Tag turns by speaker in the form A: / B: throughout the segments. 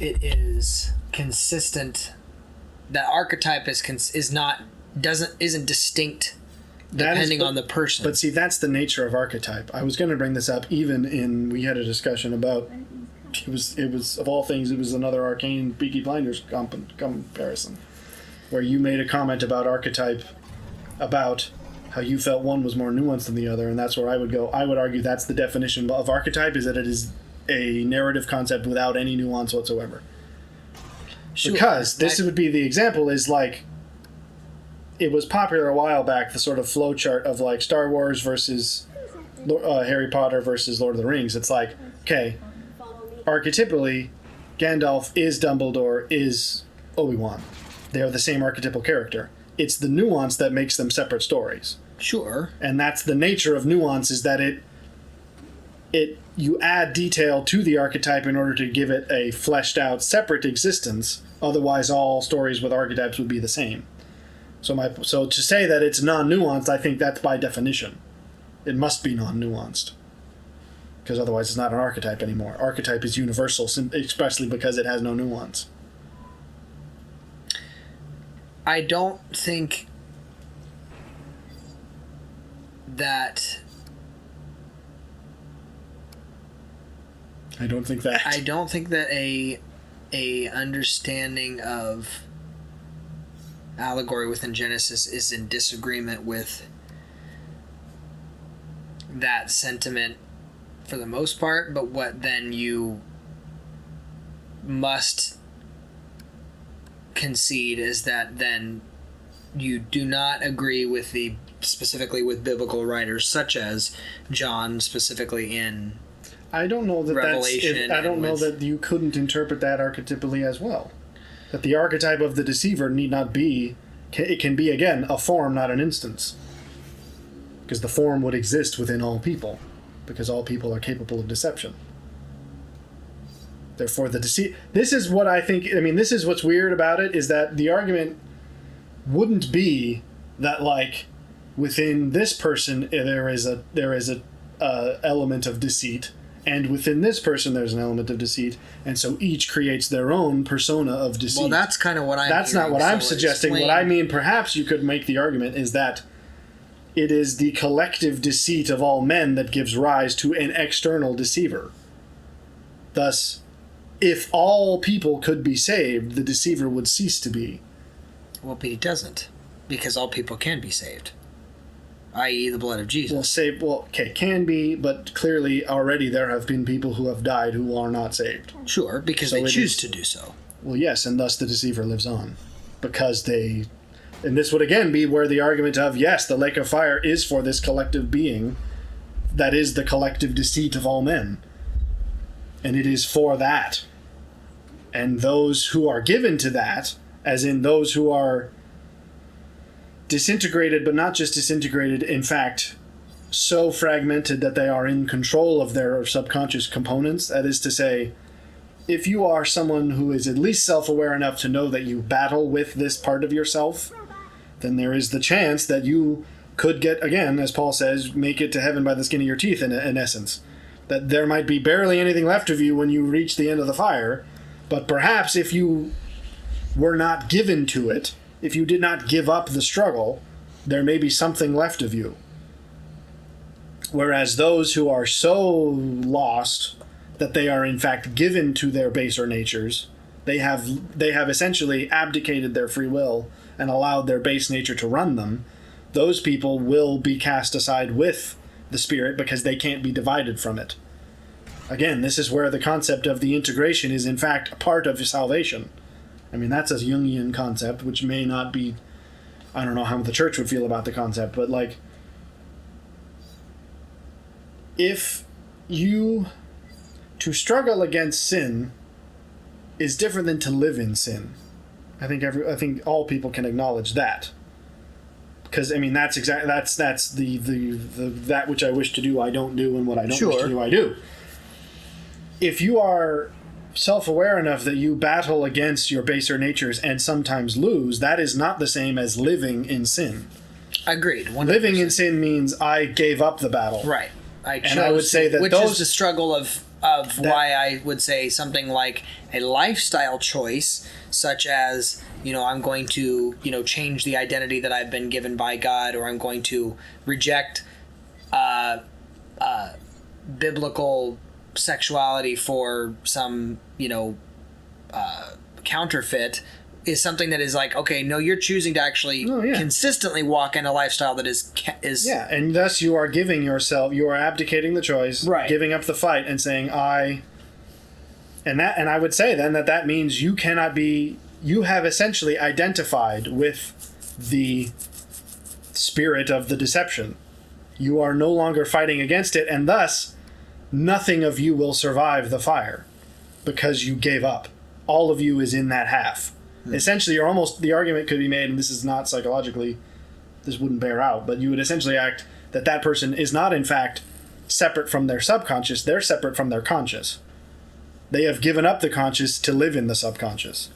A: it is consistent. That archetype isn't distinct depending on the person.
B: But see, that's the nature of archetype. I was going to bring this up we had a discussion about, it was of all things, it was another Arcane Peaky Blinders comparison, where you made a comment about archetype, about how you felt one was more nuanced than the other, and that's where I would go. I would argue that's the definition of archetype, is that it is a narrative concept without any nuance whatsoever. Sure. Because this would be the example, is like, it was popular a while back, the sort of flow chart of like Star Wars versus Harry Potter versus Lord of the Rings. It's like, okay, archetypally, Gandalf is Dumbledore, is Obi-Wan. They are the same archetypal character. It's the nuance that makes them separate stories.
A: Sure.
B: And that's the nature of nuance, is that you add detail to the archetype in order to give it a fleshed out separate existence. Otherwise, all stories with archetypes would be the same. So to say that it's non-nuanced, I think that's by definition. It must be non-nuanced. Because otherwise it's not an archetype anymore. Archetype is universal, especially because it has no nuance.
A: I don't think that...
B: I don't think that
A: a understanding of allegory within Genesis is in disagreement with that sentiment for the most part, but what then you must concede is that then you do not agree with specifically with biblical writers such as John, specifically in
B: I don't know that
A: Revelation.
B: I don't know that you couldn't interpret that archetypally as well. That the archetype of the deceiver need not be... It can be, again, a form, not an instance. Because the form would exist within all people. Because all people are capable of deception. Therefore, this is what I think... this is what's weird about it, is that the argument wouldn't be that, like, within this person there is a element of deceit, and within this person there's an element of deceit, and so each creates their own persona of deceit.
A: Well, that's kind of what I'm
B: That's
A: hearing,
B: not what I'm suggesting.
A: Explain.
B: What I mean, perhaps you could make the argument, is that it is the collective deceit of all men that gives rise to an external deceiver. Thus, if all people could be saved, the deceiver would cease to be.
A: Well, but he doesn't, because all people can be saved. I.e. the blood of Jesus.
B: Can be, but clearly already there have been people who have died who are not saved.
A: Sure, because they choose to do so.
B: Well, yes, and thus the deceiver lives on. Because they... And this would again be where the argument of, yes, the lake of fire is for this collective being, that is the collective deceit of all men. And it is for that. And those who are given to that, as in those who are disintegrated, but not just disintegrated, in fact, so fragmented that they are in control of their subconscious components. That is to say, if you are someone who is at least self-aware enough to know that you battle with this part of yourself, then there is the chance that you could get, again, as Paul says, make it to heaven by the skin of your teeth, in essence. That there might be barely anything left of you when you reach the end of the fire, but perhaps if you were not given to it, if you did not give up the struggle, there may be something left of you. Whereas those who are so lost that they are in fact given to their baser natures, they have essentially abdicated their free will and allowed their base nature to run them, those people will be cast aside with the Spirit because they can't be divided from it. Again, this is where the concept of the integration is in fact a part of salvation. That's a Jungian concept, which may not be... I don't know how the church would feel about the concept, but like... If you... To struggle against sin is different than to live in sin. I think all people can acknowledge that. Because that's the that which I wish to do I don't do, and what I don't wish to do I do. If you are self-aware enough that you battle against your baser natures and sometimes lose, that is not the same as living in sin.
A: Agreed. 100%.
B: Living in sin means I gave up the battle.
A: Right.
B: I would say that
A: which is the struggle of why I would say something like a lifestyle choice, such as, I'm going to, change the identity that I've been given by God, or I'm going to reject biblical sexuality for some, counterfeit, is something that is like, okay, no, you're choosing to actually consistently walk in a lifestyle that is
B: and thus you are giving yourself, you are abdicating the choice,
A: right,
B: giving up the fight, and saying and I would say then that means you cannot be, you have essentially identified with the spirit of the deception. You are no longer fighting against it, and thus nothing of you will survive the fire because you gave up. All of you is in that half. Essentially, you're almost, the argument could be made, and this is not psychologically, this wouldn't bear out, but you would essentially act that person is not, in fact, separate from their subconscious, they're separate from their conscious. They have given up the conscious to live in the subconscious,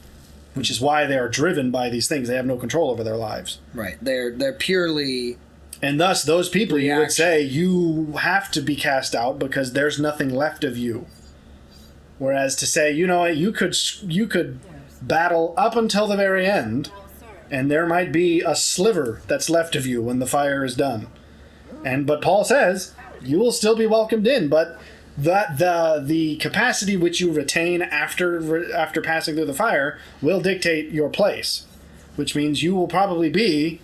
B: which is why they are driven by these things. They have no control over their lives.
A: Right. They're purely...
B: And thus, those people,
A: reaction.
B: You would say, you have to be cast out because there's nothing left of you. Whereas to say, you could battle up until the very end, and there might be a sliver that's left of you when the fire is done. But Paul says, you will still be welcomed in, but the capacity which you retain after passing through the fire will dictate your place, which means you will probably be,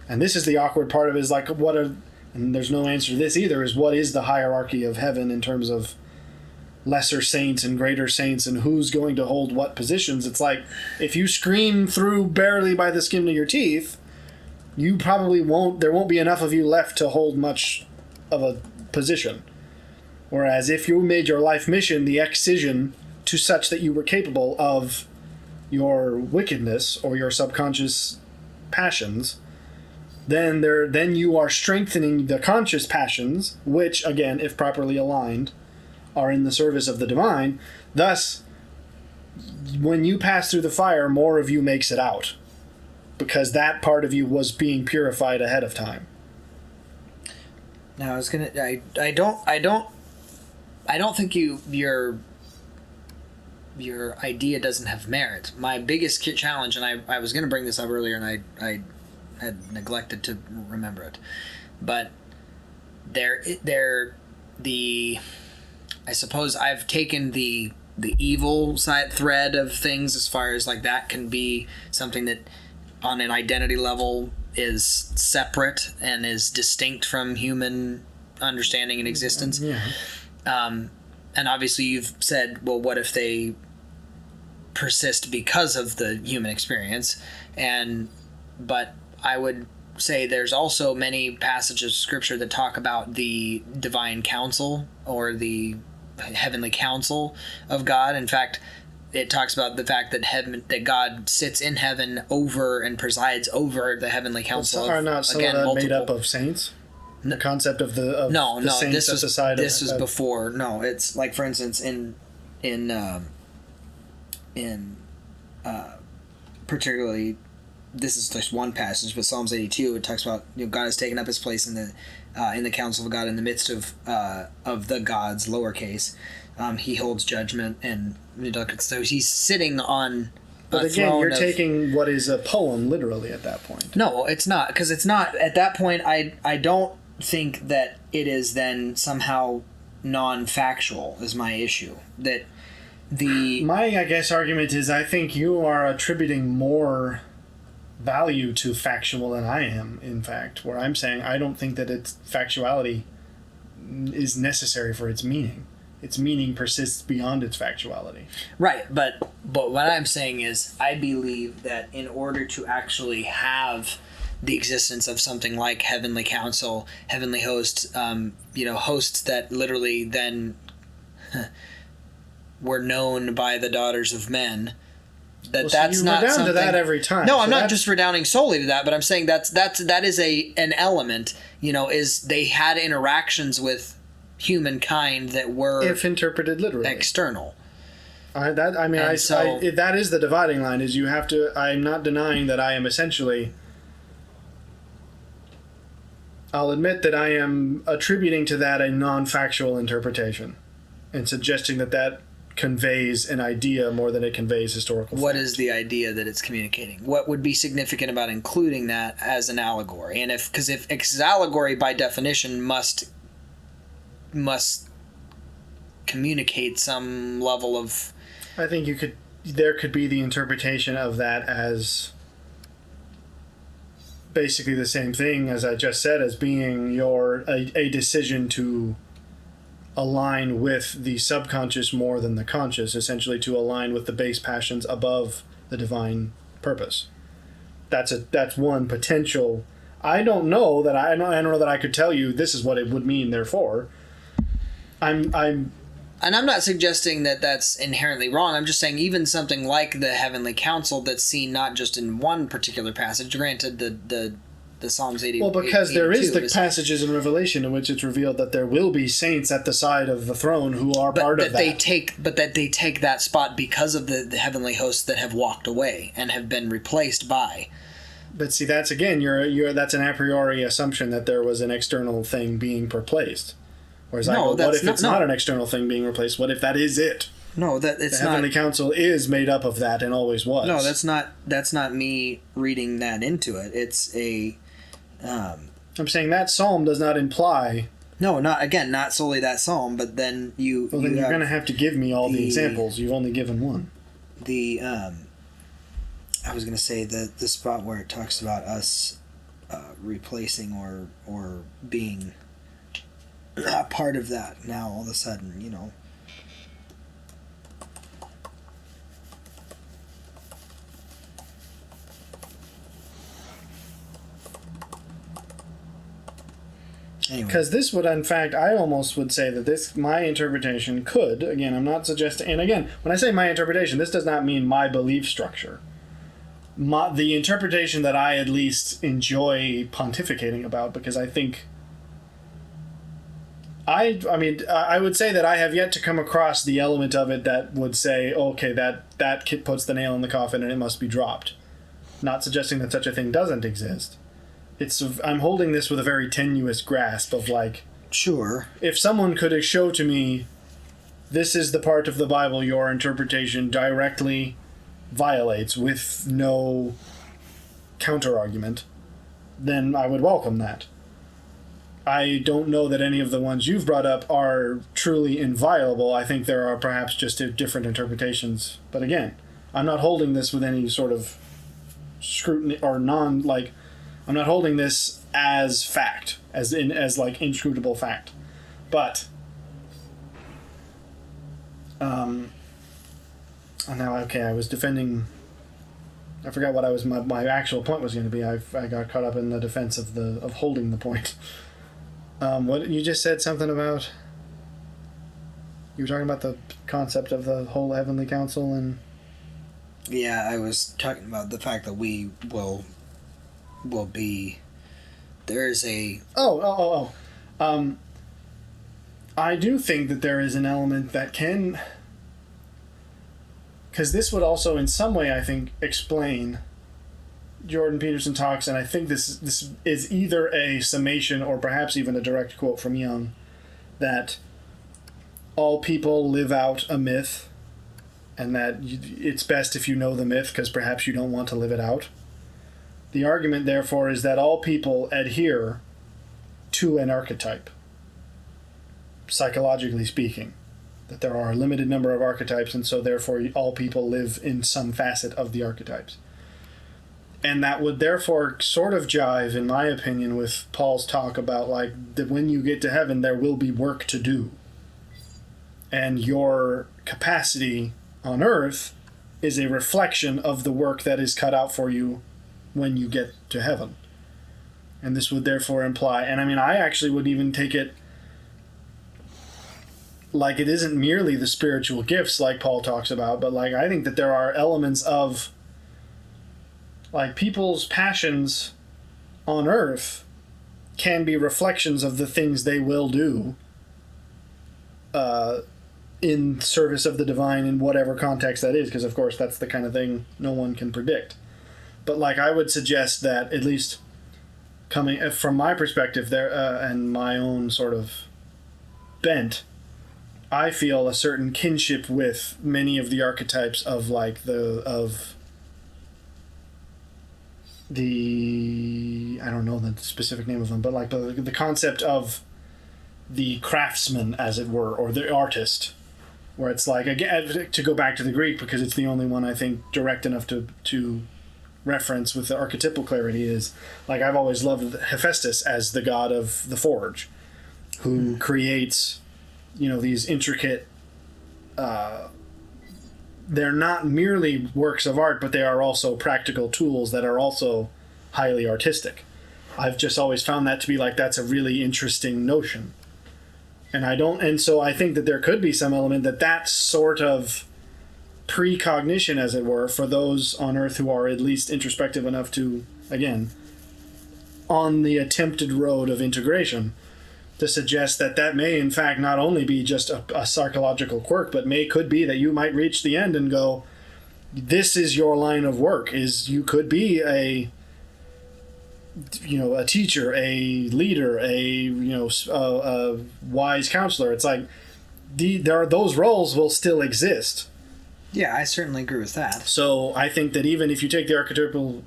B: and this is the awkward part of it, is like, and there's no answer to this either, is what is the hierarchy of heaven in terms of lesser saints and greater saints, and who's going to hold what positions. It's like, if you scream through barely by the skin of your teeth, you probably there won't be enough of you left to hold much of a position. Whereas if you made your life mission the excision to such that you were capable of your wickedness or your subconscious passions, then you are strengthening the conscious passions, which, again, if properly aligned, are in the service of the divine. Thus, when you pass through the fire, more of you makes it out, because that part of you was being purified ahead of time.
A: Now, I don't think your idea doesn't have merit. My biggest challenge, and I was going to bring this up earlier, and I had neglected to remember it, but I suppose I've taken the evil side thread of things, as far as like that can be something that on an identity level is separate and is distinct from human understanding and existence.
B: Yeah.
A: And obviously you've said, well, what if they persist because of the human experience? But I would say there's also many passages of scripture that talk about the divine counsel or the heavenly counsel of God. In fact, it talks about the fact that God sits in heaven over and presides over the heavenly counsel.
B: Are not some of that made up of saints? The concept of the saints
A: this was
B: aside.
A: This was before. No, it's like, for instance, in particularly, this is just one passage, but Psalms 82, it talks about, God has taken up his place in the council of God in the midst of the gods, lowercase. He holds judgment, and so he's sitting on.
B: But again, you're taking what is a poem literally at that point.
A: No, it's not, because it's not at that point. I don't think that it is then somehow non-factual is my issue. That my
B: I guess argument is, I think you are attributing more value to factual than I am, in fact, where I'm saying I don't think that its factuality is necessary for its meaning. Its meaning persists beyond its factuality.
A: Right, but what I'm saying is, I believe that in order to actually have the existence of something like heavenly council, heavenly hosts, hosts that literally then were known by the daughters of men, that's not
B: redound
A: something
B: to that every time.
A: No, I'm not just redounding solely to that, but I'm saying that is an element. Is they had interactions with humankind that were,
B: if interpreted literally,
A: external.
B: That is the dividing line. Is you have to. I'm not denying that I am essentially. I'll admit that I am attributing to that a non-factual interpretation. and suggesting that that conveys an idea more than it conveys historical fact.
A: What is the idea that it's communicating? What would be significant about including that as an allegory? And because allegory by definition must communicate some level of...
B: I think there could be the interpretation of that as basically the same thing as I just said, as being a decision to align with the subconscious more than the conscious, essentially to align with the base passions above the divine purpose. That's one potential. I don't know that I don't know that I could tell you this is what it would mean. Therefore, And I'm not suggesting that that's inherently wrong. I'm just saying even something like the heavenly council that's seen not just in one particular passage. Granted, the Psalms 80.
C: Well, because there is the passages in Revelation in which it's revealed that there will be saints at the side of the throne who are part of that.
A: But that they take that spot because of the heavenly hosts that have walked away and have been replaced by.
C: But see, that's again, that's an a priori assumption that there was an external thing being replaced. Whereas what if it's not an external thing being replaced? What if that is it?
A: No, that it's
C: the Heavenly Council is made up of that and always was.
A: No, that's not me reading that into it. It's a.
C: I'm saying that psalm does not imply.
A: No, not solely that psalm, but then you.
C: Well, then you're going to have to give me all the examples. You've only given one.
A: I was going to say the spot where it talks about us replacing or being a part of that now all of a sudden, you know.
C: Because this would, in fact, I almost would say that my interpretation could, again, I'm not suggesting, and again, when I say my interpretation, this does not mean my belief structure. The interpretation that I at least enjoy pontificating about, because I think, I would say that I have yet to come across the element of it that would say, okay, that puts the nail in the coffin and it must be dropped. Not suggesting that such a thing doesn't exist. I'm holding this with a very tenuous grasp of
A: sure.
C: If someone could show to me, this is the part of the Bible your interpretation directly violates with no counter-argument, then I would welcome that. I don't know that any of the ones you've brought up are truly inviolable. I think there are perhaps just different interpretations. But again, I'm not holding this with any sort of scrutiny or I'm not holding this as fact, as inscrutable fact. But I was defending. I forgot what my actual point was going to be. I got caught up in the defense of holding the point. What you just said something about? You were talking about the concept of the whole heavenly council and.
A: Yeah, I was talking about the fact that we will be. There's a.
C: I do think that there is an element that can. Because this would also, in some way, I think, explain Jordan Peterson talks, and I think this is either a summation or perhaps even a direct quote from Young, that all people live out a myth, and that it's best if you know the myth because perhaps you don't want to live it out. The argument, therefore, is that all people adhere to an archetype, psychologically speaking. That there are a limited number of archetypes, and so therefore all people live in some facet of the archetypes. And that would therefore sort of jive, in my opinion, with Paul's talk about that when you get to heaven, there will be work to do. And your capacity on earth is a reflection of the work that is cut out for you when you get to heaven. And this would therefore imply, and I actually would even take it like it isn't merely the spiritual gifts like Paul talks about, but I think that there are elements of people's passions on earth can be reflections of the things they will do in service of the divine in whatever context that is, because of course that's the kind of thing no one can predict. But I would suggest that, at least coming from my perspective there and my own sort of bent, I feel a certain kinship with many of the archetypes of like the I don't know the specific name of them, but like the concept of the craftsman, as it were, or the artist, where it's like, again, to go back to the Greek because it's the only one I think direct enough to reference with the archetypal clarity, is like I've always loved Hephaestus as the god of the forge, who creates, these intricate, they're not merely works of art, but they are also practical tools that are also highly artistic. I've just always found that to be like, that's a really interesting notion. And so I think that there could be some element that sort of precognition, as it were, for those on Earth who are at least introspective enough to, again, on the attempted road of integration, to suggest that may in fact not only be just a psychological quirk, but could be that you might reach the end and go, this is your line of work, is you could be a teacher, a leader, a wise counselor. It's like those roles will still exist.
A: Yeah, I certainly agree with that.
C: So I think that even if you take the archetypal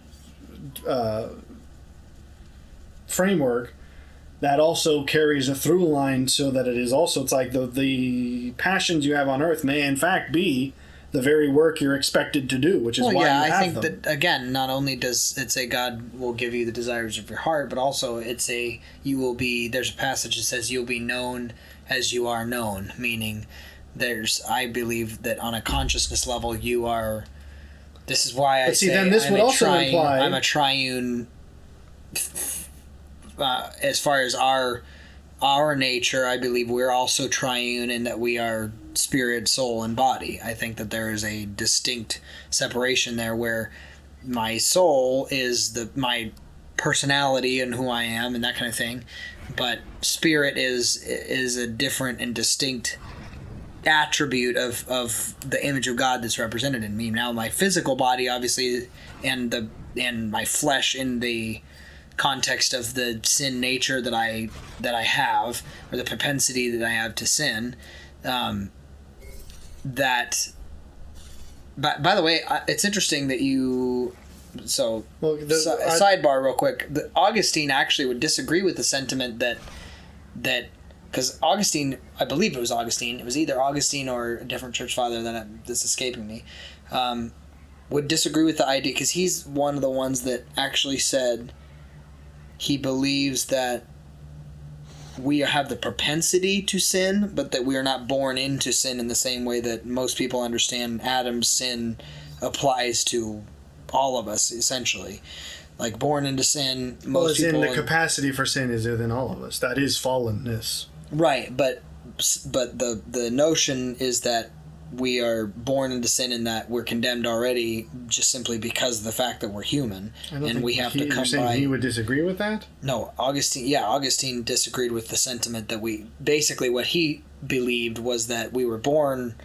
C: framework, that also carries a through line, so that it is also, it's like the passions you have on Earth may in fact be the very work you're expected to do, which is why you have
A: I think
C: them.
A: that, again, not only does it say God will give you the desires of your heart, but also there's a passage that says you'll be known as you are known, meaning I believe that on a consciousness level you are, this is why
C: then this would also imply
A: I'm a triune, as far as our nature. I believe we're also triune in that we are spirit, soul, and body. I think that there is a distinct separation there where my soul is my personality and who I am and that kind of thing, but spirit is a different and distinct attribute of the image of God that's represented in me. Now my physical body, obviously, and my flesh, in the context of the sin nature that I have, or the propensity that I have to sin, that. By the way, it's interesting that you. So, sidebar real quick. Augustine actually would disagree with the sentiment that because Augustine, I believe it was Augustine. It was either Augustine or a different church father that's escaping me. Would disagree with the idea, because he's one of the ones that actually said he believes that we have the propensity to sin, but that we are not born into sin in the same way that most people understand Adam's sin applies to all of us, essentially. Like, born into sin, most people...
C: the capacity for sin is within all of us. That is fallenness.
A: Right, but the notion is that we are born into sin and that we're condemned already just simply because of the fact that we're human, and we have to come by.
C: He would disagree with that?
A: No, Augustine disagreed with the sentiment that basically what he believed was that we were born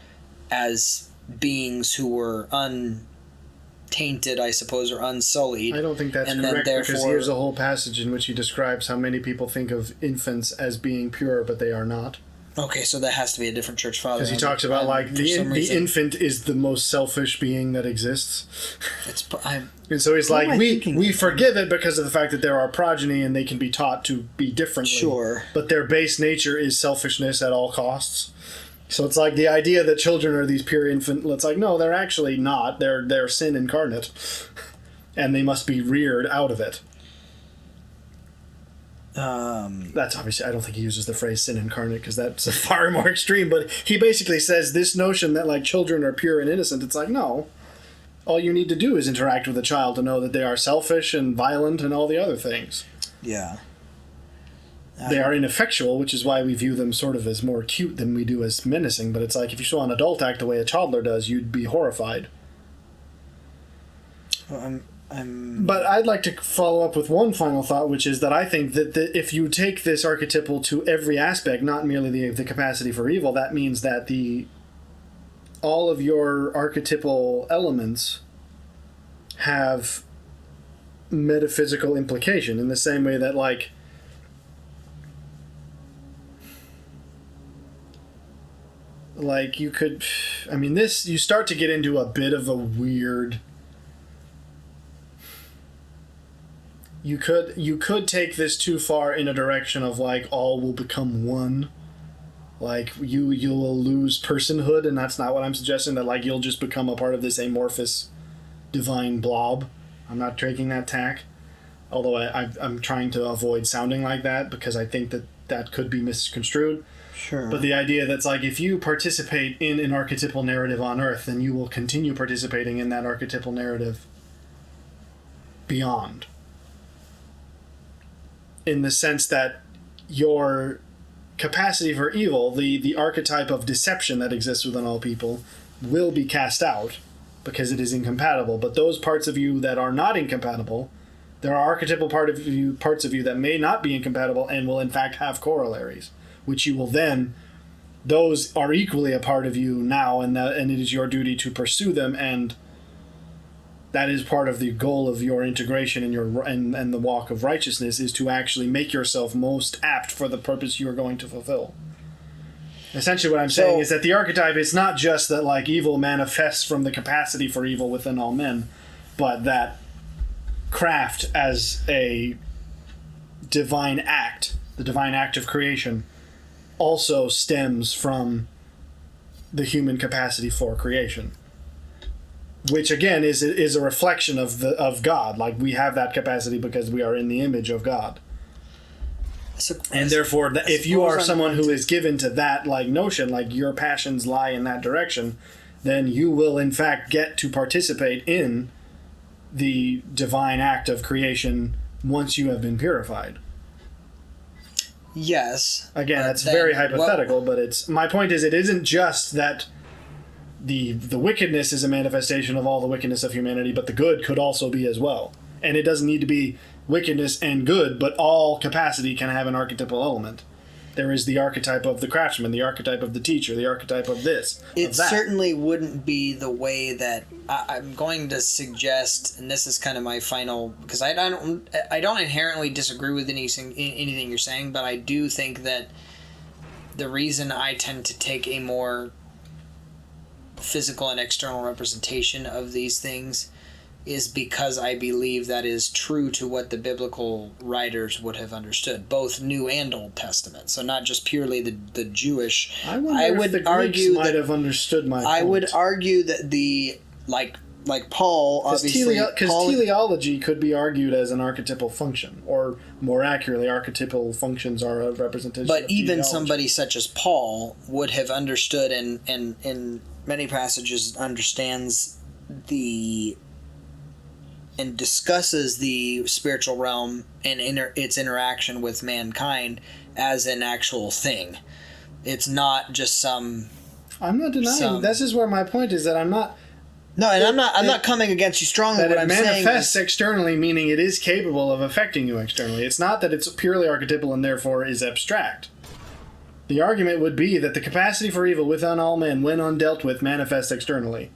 A: as beings who were untainted, I suppose, or unsullied.
C: I don't think that's correct, because here's a whole passage in which he describes how many people think of infants as being pure, but they are not.
A: Okay, so that has to be a different church father.
C: Because he talks about, like, the infant is the most selfish being that exists. And so he's like, we forgive it because of the fact that there are progeny and they can be taught to be differently.
A: Sure.
C: But their base nature is selfishness at all costs. So it's like the idea that children are these pure infant, it's like, no, they're actually not. They're sin incarnate. And they must be reared out of it. That's obviously, I don't think he uses the phrase sin incarnate, because that's far more extreme, but he basically says this notion that, like, children are pure and innocent. It's like, no, all you need to do is interact with a child to know that they are selfish and violent and all the other things.
A: Yeah.
C: They are ineffectual, which is why we view them sort of as more cute than we do as menacing, but it's like, if you saw an adult act the way a toddler does, you'd be horrified.
A: Well,
C: But I'd like to follow up with one final thought, which is that I think that if you take this archetypal to every aspect, not merely the capacity for evil, that means that all of your archetypal elements have metaphysical implication, in the same way that, like, Like, you could... I mean, this... You start to get into a bit of a weird... You could take this too far in a direction of, like, all will become one. Like, you will lose personhood, and that's not what I'm suggesting, that, like, you'll just become a part of this amorphous divine blob. I'm not taking that tack. Although I'm trying to avoid sounding like that, because I think that could be misconstrued.
A: Sure.
C: But the idea that's like, if you participate in an archetypal narrative on Earth, then you will continue participating in that archetypal narrative beyond. In the sense that your capacity for evil, the archetype of deception that exists within all people, will be cast out because it is incompatible. But those parts of you that are not incompatible, there are archetypal parts of you that may not be incompatible and will in fact have corollaries, which you will then, those are equally a part of you now, and it is your duty to pursue them, and that is part of the goal of your integration and the walk of righteousness, is to actually make yourself most apt for the purpose you are going to fulfill. Essentially what I'm saying is that the archetype is not just that, like, evil manifests from the capacity for evil within all men, but that craft as a divine act, the divine act of creation, also stems from the human capacity for creation, which again is a reflection of God. Like, we have that capacity because we are in the image of God, and therefore, if you are someone who is given to that, like, notion, like your passions lie in that direction, then you will in fact get to participate in the divine act of creation once you have been purified.
A: Yes.
C: Again, that's very hypothetical, but it's my point is, it isn't just that the wickedness is a manifestation of all the wickedness of humanity, but the good could also be as well. And it doesn't need to be wickedness and good, but all capacity can have an archetypal element. There is the archetype of the craftsman, the archetype of the teacher, the archetype of this,
A: it
C: of that.
A: Certainly wouldn't be the way that I'm going to suggest, and this is kind of my final, because I don't inherently disagree with anything you're saying, but I do think that the reason I tend to take a more physical and external representation of these things is because I believe that is true to what the biblical writers would have understood, both New and Old Testament. So not just purely the Jewish.
C: I wonder if the Greeks might have understood my point.
A: I would argue that the like Paul, obviously,
C: because teleology could be argued as an archetypal function, or more accurately, archetypal functions are a representation.
A: But
C: of
A: even
C: teleology.
A: somebody such as Paul would have understood, and in many passages understands and discusses the spiritual realm and its interaction with mankind as an actual thing. It's not just some...
C: I'm not denying. This is where my point is, that I'm not...
A: No, and I'm not coming against you strongly.
C: That
A: what
C: it
A: I'm
C: manifests
A: saying
C: externally, meaning it is capable of affecting you externally. It's not that it's purely archetypal and therefore is abstract. The argument would be that the capacity for evil within all men, when undealt with, manifests externally.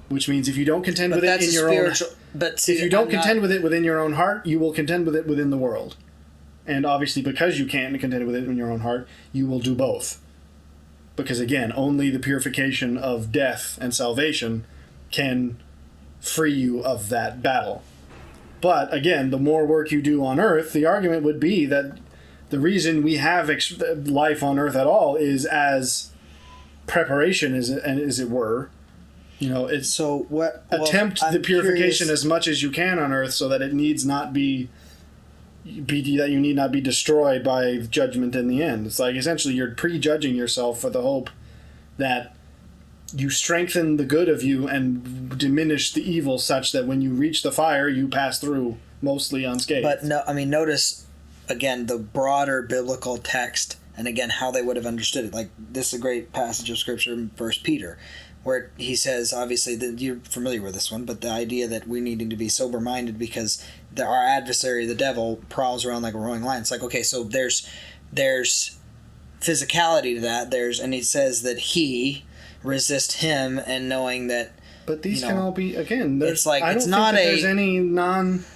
C: Which means if you don't contend with it in your own...
A: But see,
C: if you don't contend with it within your own heart, you will contend with it within the world. And obviously, because you can't contend with it in your own heart, you will do both. Because again, only the purification of death and salvation can free you of that battle. But again, the more work you do on Earth, the argument would be that the reason we have life on Earth at all is as preparation, as it were. You know, it's
A: so what?
C: Attempt the purification as much as you can on Earth, so that it needs not be that you need not be destroyed by judgment in the end. It's like essentially you're prejudging yourself for the hope that you strengthen the good of you and diminish the evil, such that when you reach the fire, you pass through mostly unscathed.
A: But no, I mean, notice again the broader biblical text, and again how they would have understood it. Like, this is a great passage of scripture in 1 Peter. Where he says, obviously, that you're familiar with this one, but the idea that we needing to be sober-minded because our adversary, the devil, prowls around like a roaring lion. It's like, okay, so there's physicality to that. And he says that he resist him, and knowing that.
C: But these can all be, again.
A: It's like
C: I don't
A: it's not
C: think that there's any non.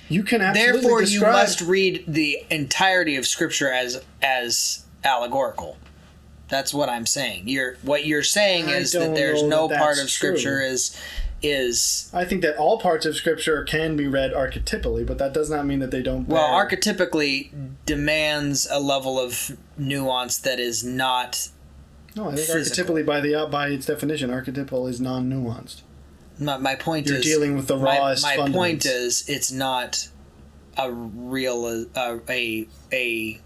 C: You can absolutely
A: therefore
C: describe.
A: you must read the entirety of Scripture as allegorical. That's what I'm saying. What you're saying
C: I
A: is
C: don't
A: that there's
C: know
A: no
C: that
A: part
C: that's
A: of Scripture
C: true.
A: is
C: I think that all parts of Scripture can be read archetypally, but that does not mean that they don't.
A: well,
C: bear-
A: archetypically demands a level of nuance that is not.
C: No, I think
A: physical.
C: archetypally by its definition, archetypal is non-nuanced.
A: My point
C: You're
A: is
C: dealing with the rawest
A: My point
C: fundamentals.
A: is it's not a real a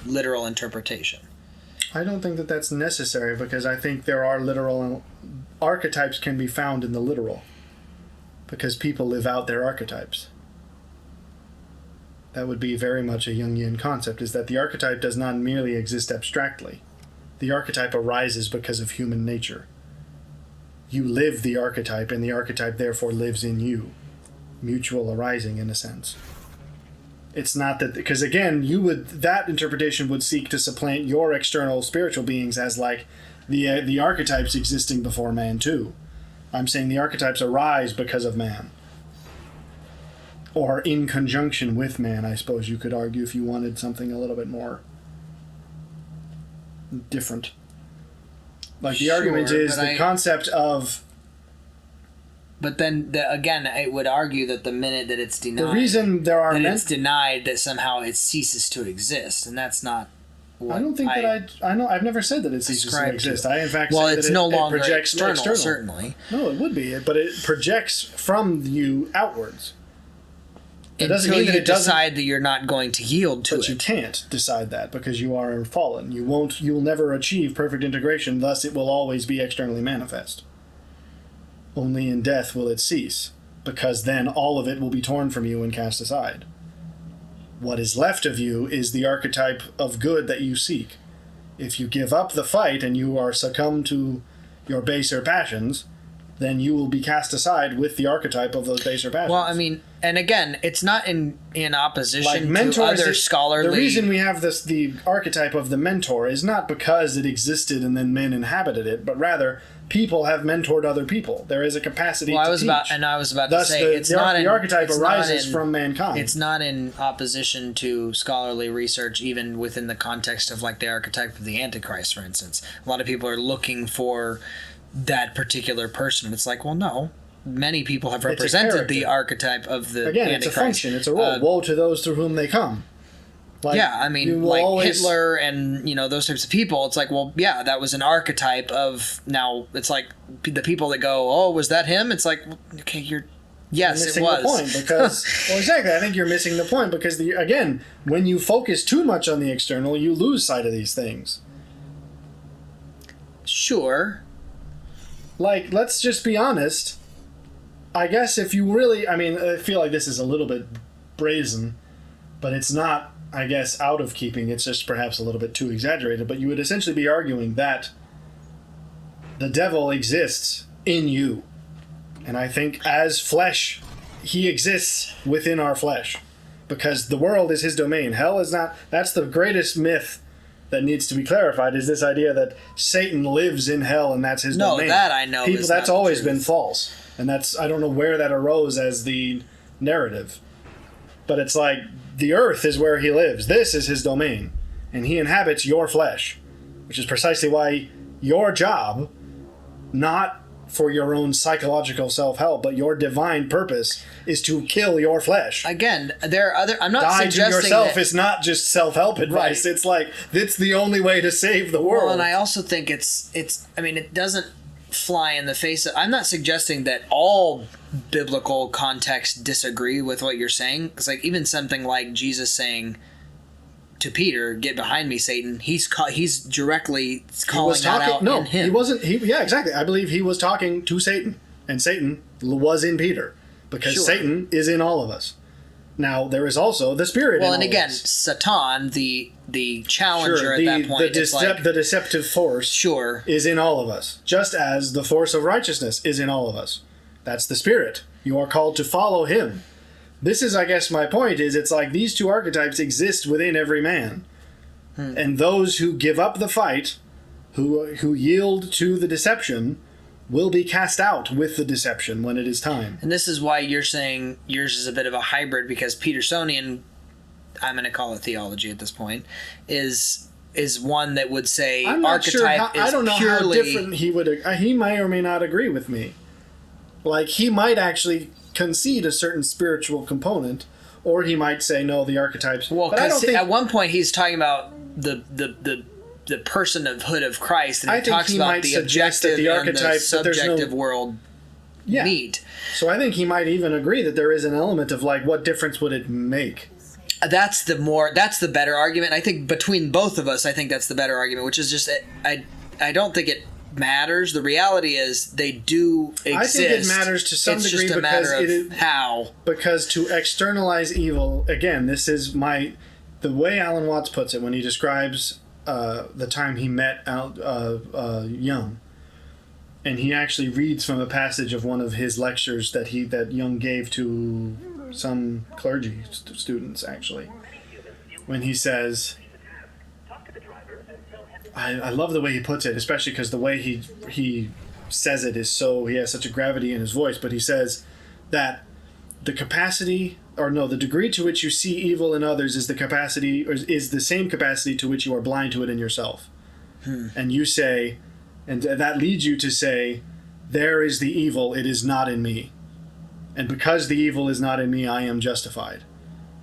A: literal interpretation.
C: I don't think that that's necessary because I think there are literal archetypes can be found in the literal because people live out their archetypes. That would be very much a Jungian concept, is that the archetype does not merely exist abstractly. The archetype arises because of human nature. You live the archetype, and the archetype therefore lives in you. Mutual arising, in a sense. It's not that, because again, that interpretation would seek to supplant your external spiritual beings as like the archetypes existing before man too. I'm saying the archetypes arise because of man. Or in conjunction with man, I suppose you could argue if you wanted something a little bit more different. Like the argument is the concept of...
A: But then, again, I would argue that the minute that it's denied...
C: The reason there are...
A: it's denied that somehow it ceases to exist, and that's not what
C: I don't think I've never said that it ceases to exist. I, in fact, say
A: it's
C: that
A: no
C: it
A: longer
C: projects
A: external, certainly.
C: No, it would be, but it projects from you outwards. It doesn't
A: Until
C: mean that
A: you
C: it doesn't...
A: decide that you're not going to yield to it.
C: But you can't decide that because you are fallen. You'll never achieve perfect integration, thus it will always be externally manifest. Only in death will it cease, because then all of it will be torn from you and cast aside. What is left of you is the archetype of good that you seek. If you give up the fight and you are succumb to your baser passions, then you will be cast aside with the archetype of those baser passions.
A: Well, I mean, and again, it's not in opposition
C: like
A: to other scholarly...
C: The reason we have the archetype of the mentor is not because it existed and then men inhabited it, but rather people have mentored other people. There is a capacity to teach.
A: I was about
C: Thus,
A: to say,
C: the archetype arises from mankind.
A: It's not in opposition to scholarly research, even within the context of like the archetype of the Antichrist, for instance. A lot of people are looking for that particular person. It's like, well, no. Many people have represented the archetype of the
C: Again,
A: Antichrist.
C: it's a function. It's a role. Woe to those through whom they come.
A: Like, yeah, I mean, like Hitler and, those types of people, it's like, well, yeah, that was an archetype of, now, it's like, the people that go, oh, was that him? It's like, okay, yes, it was.
C: You're missing the point because, well, exactly, I think you're missing the point because, again, when you focus too much on the external, you lose sight of these things.
A: Sure.
C: Like, let's just be honest. I guess if you really, I feel like this is a little bit brazen, but it's not, I guess, out of keeping. It's just perhaps a little bit too exaggerated, but you would essentially be arguing that the devil exists in you. And I think as flesh, he exists within our flesh because the world is his domain. Hell is not. That's the greatest myth that needs to be clarified, is this idea that Satan lives in hell and that's his domain.
A: No, that I know is
C: that's
A: not
C: always
A: the
C: been
A: truth.
C: false. And I don't know where that arose as the narrative. But it's like, the earth is where he lives. This is his domain. And he inhabits your flesh. Which is precisely why your job, not for your own psychological self-help, but your divine purpose is to kill your flesh.
A: Again, there are other... I'm not
C: Die to
A: suggesting
C: yourself
A: that,
C: is not just self-help advice.
A: Right.
C: It's like, it's the only way to save the world.
A: Well, and I also think it doesn't fly in the face of... I'm not suggesting that all biblical contexts disagree with what you're saying. It's like even something like Jesus saying to Peter, "Get behind me, Satan." He's directly calling that out in him.
C: He wasn't. Yeah, exactly. I believe he was talking to Satan, and Satan was in Peter because
A: Sure.
C: Satan is in all of us. Now there is also the Spirit.
A: Well,
C: in
A: and
C: all
A: again,
C: of us.
A: Satan, the challenger
C: Sure,
A: at that point,
C: the deceptive force,
A: sure,
C: is in all of us, just as the force of righteousness is in all of us. That's the Spirit. You are called to follow Him. This is, I guess, my point. Is it's like these two archetypes exist within every man, and those who give up the fight, who yield to the deception, will be cast out with the deception when it is time.
A: And this is why you're saying yours is a bit of a hybrid, because Petersonian, I'm going to call it theology at this point, is is one that would say
C: I'm not
A: archetype
C: sure how,
A: is
C: I don't know
A: purely...
C: how different he would. He may or may not agree with me. Like, he might actually concede a certain spiritual component, or he might say, no, the archetypes...
A: Well,
C: but I don't
A: because
C: think,
A: at one point he's talking about the personhood of Christ, and
C: I
A: he
C: think
A: talks
C: he
A: about
C: might
A: the
C: suggest that
A: objective
C: the
A: and the
C: archetype, that there's no-
A: subjective world
C: yeah.
A: meet.
C: So I think he might even agree that there is an element of, like, what difference would it make?
A: That's the better argument. I think between both of us, I think that's the better argument, which is just I don't think it matters. The reality is they do exist.
C: I think it matters to some
A: it's
C: degree
A: just a
C: because
A: matter of
C: it is,
A: how.
C: Because to externalize evil, again, this is the way Alan Watts puts it when he describes the time he met Young, and he actually reads from a passage of one of his lectures that Young gave to some clergy students, actually, when he says, I love the way he puts it, especially because the way he says it is so, he has such a gravity in his voice, but he says that the degree to which you see evil in others is the same capacity to which you are blind to it in yourself. And you say, and that leads you to say, there is the evil, it is not in me. And because the evil is not in me, I am justified.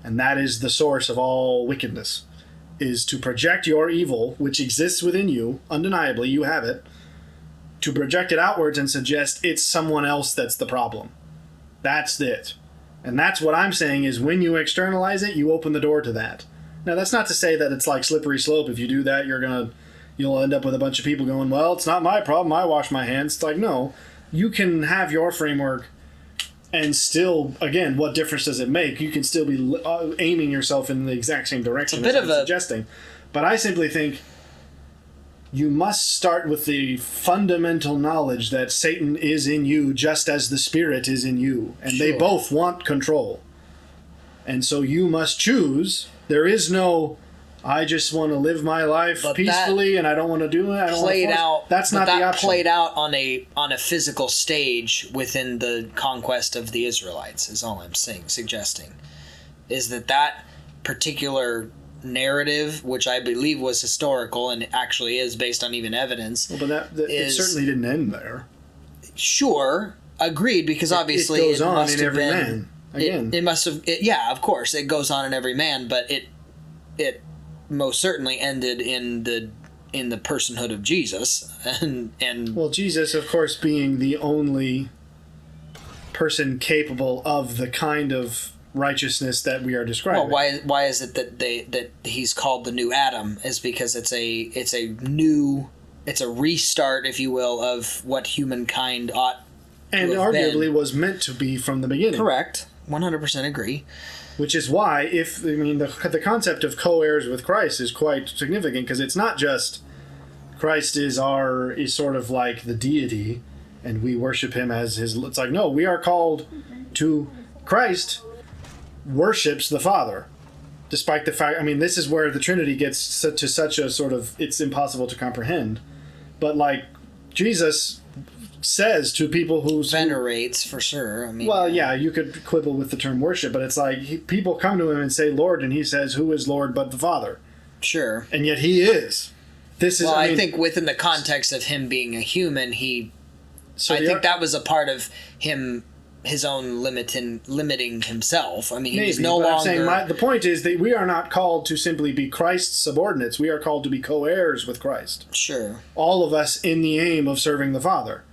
C: And that is the source of all wickedness, is to project your evil, which exists within you, undeniably, you have it, to project it outwards and suggest it's someone else that's the problem. That's it. And that's what I'm saying is when you externalize it, you open the door to that. Now, that's not to say that it's like slippery slope. If you do that, you'll end up with a bunch of people going, well, it's not my problem, I wash my hands. It's like, no, you can have your framework and still, again, what difference does it make? You can still be aiming yourself in the exact same direction
A: It's a bit
C: as I'm suggesting. But I simply think you must start with the fundamental knowledge that Satan is in you just as the Spirit is in you. And they both want control. And so you must choose. There is no, I just want to live my life peacefully and I don't want to do it. I don't want to force. That's not the option.
A: Played out on a physical stage within the conquest of the Israelites, is all I'm suggesting. Is that particular narrative, which I believe was historical and actually is based on even evidence.
C: Well, but it certainly didn't end there.
A: Sure, agreed, because obviously
C: it goes on in every man. Again,
A: it must have. Yeah, of course, it goes on in every man, but it most certainly ended in the personhood of Jesus, and
C: well, Jesus, of course, being the only person capable of the kind of righteousness that we are describing.
A: Well, why is it that he's called the new Adam? Is because it's a restart, if you will, of what humankind ought to
C: and
A: have
C: arguably
A: been.
C: Was meant to be from the beginning.
A: Correct. 100% agree.
C: Which is why, the concept of co-heirs with Christ is quite significant, because it's not just Christ is sort of like the deity, and we worship him as his. It's like, no, we are called to Christ. Worships the Father, despite the fact. This is where the Trinity gets to such a sort of it's impossible to comprehend. But like Jesus says to people who
A: venerates for sure.
C: Well, yeah, you could quibble with the term worship, but it's like people come to him and say Lord, and he says, "Who is Lord but the Father?"
A: Sure,
C: and yet he is. This is.
A: Well, I think within the context of him being a human, I think that was a part of him. His own limiting himself. He was no longer. I'm saying
C: the point is that we are not called to simply be Christ's subordinates. We are called to be co-heirs with Christ.
A: Sure.
C: All of us in the aim of serving the Father.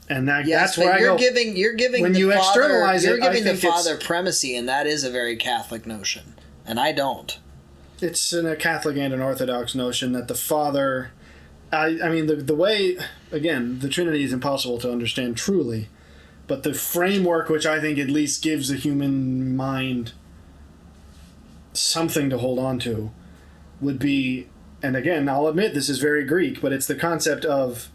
C: And that's where
A: you're giving
C: when you externalize it,
A: you're giving the Father primacy, and that is a very Catholic notion, and I don't.
C: It's a Catholic and an Orthodox notion that the Father. The way, again, the Trinity is impossible to understand truly. But the framework, which I think at least gives the human mind something to hold on to, would be, and again, I'll admit this is very Greek, but it's the concept of...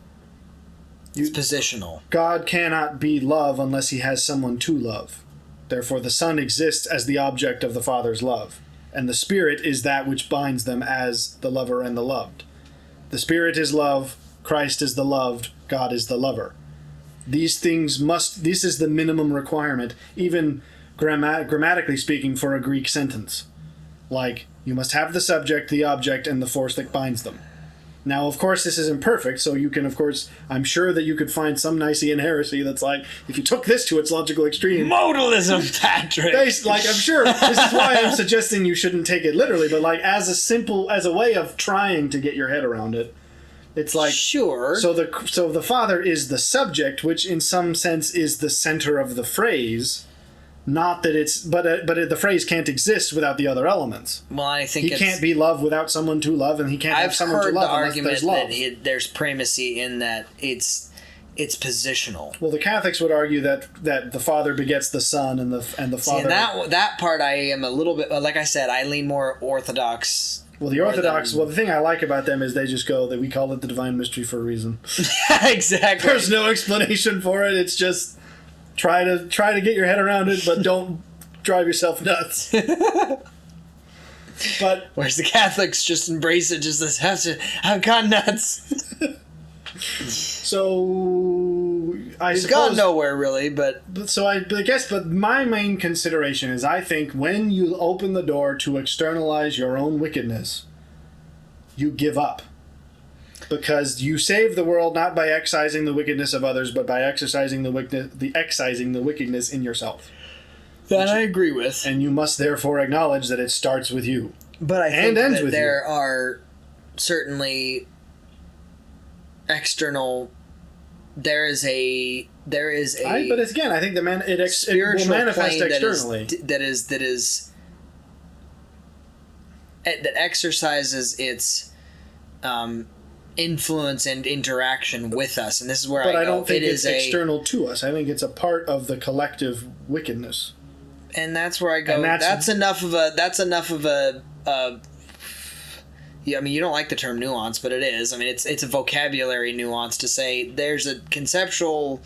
A: It's positional.
C: God cannot be love unless he has someone to love. Therefore, the Son exists as the object of the Father's love. And the Spirit is that which binds them as the lover and the loved. The Spirit is love, Christ is the loved, God is the lover. These things this is the minimum requirement, even grammatically speaking, for a Greek sentence. Like, You must have the subject, the object, and the force that binds them. Now, of course, this is imperfect, so you can, of course, I'm sure that you could find some Nicene heresy that's like, if you took this to its logical extreme...
A: Modalism, Patrick!
C: Like, I'm sure, this is why I'm suggesting you shouldn't take it literally, but like, as a way of trying to get your head around it, it's like...
A: Sure.
C: So the Father is the subject, which in some sense is the center of the phrase... Not that it's, but the phrase can't exist without the other elements.
A: Well, I think
C: he can't be love without someone to love, and he can't have someone to love unless there's love.
A: I've heard the argument that there's primacy in that it's positional.
C: Well, the Catholics would argue that the Father begets the Son, and the Father.
A: See, that part I am a little bit, like I said, I lean more Orthodox.
C: Well, the Orthodox. The thing I like about them is they just go that we call it the divine mystery for a reason.
A: Exactly.
C: There's no explanation for it. It's just. Try to get your head around it, but don't drive yourself nuts. But
A: whereas the Catholics just embrace it, just this I've gone nuts.
C: So
A: It's gone nowhere really, but
C: my main consideration is I think when you open the door to externalize your own wickedness, you give up. Because you save the world not by excising the wickedness of others, but by excising the wickedness in yourself.
A: That I agree with.
C: And you must therefore acknowledge that it starts with you.
A: But I think that there are certainly external. There is a.
C: But again, I think it will manifest externally.
A: That exercises its. Influence and interaction with us, and this is where
C: I don't think it's external to us. I think it's a part of the collective wickedness,
A: and that's where I go. That's enough of a. Yeah, I mean, you don't like the term nuance, but it is. I mean, it's a vocabulary nuance to say there's a conceptual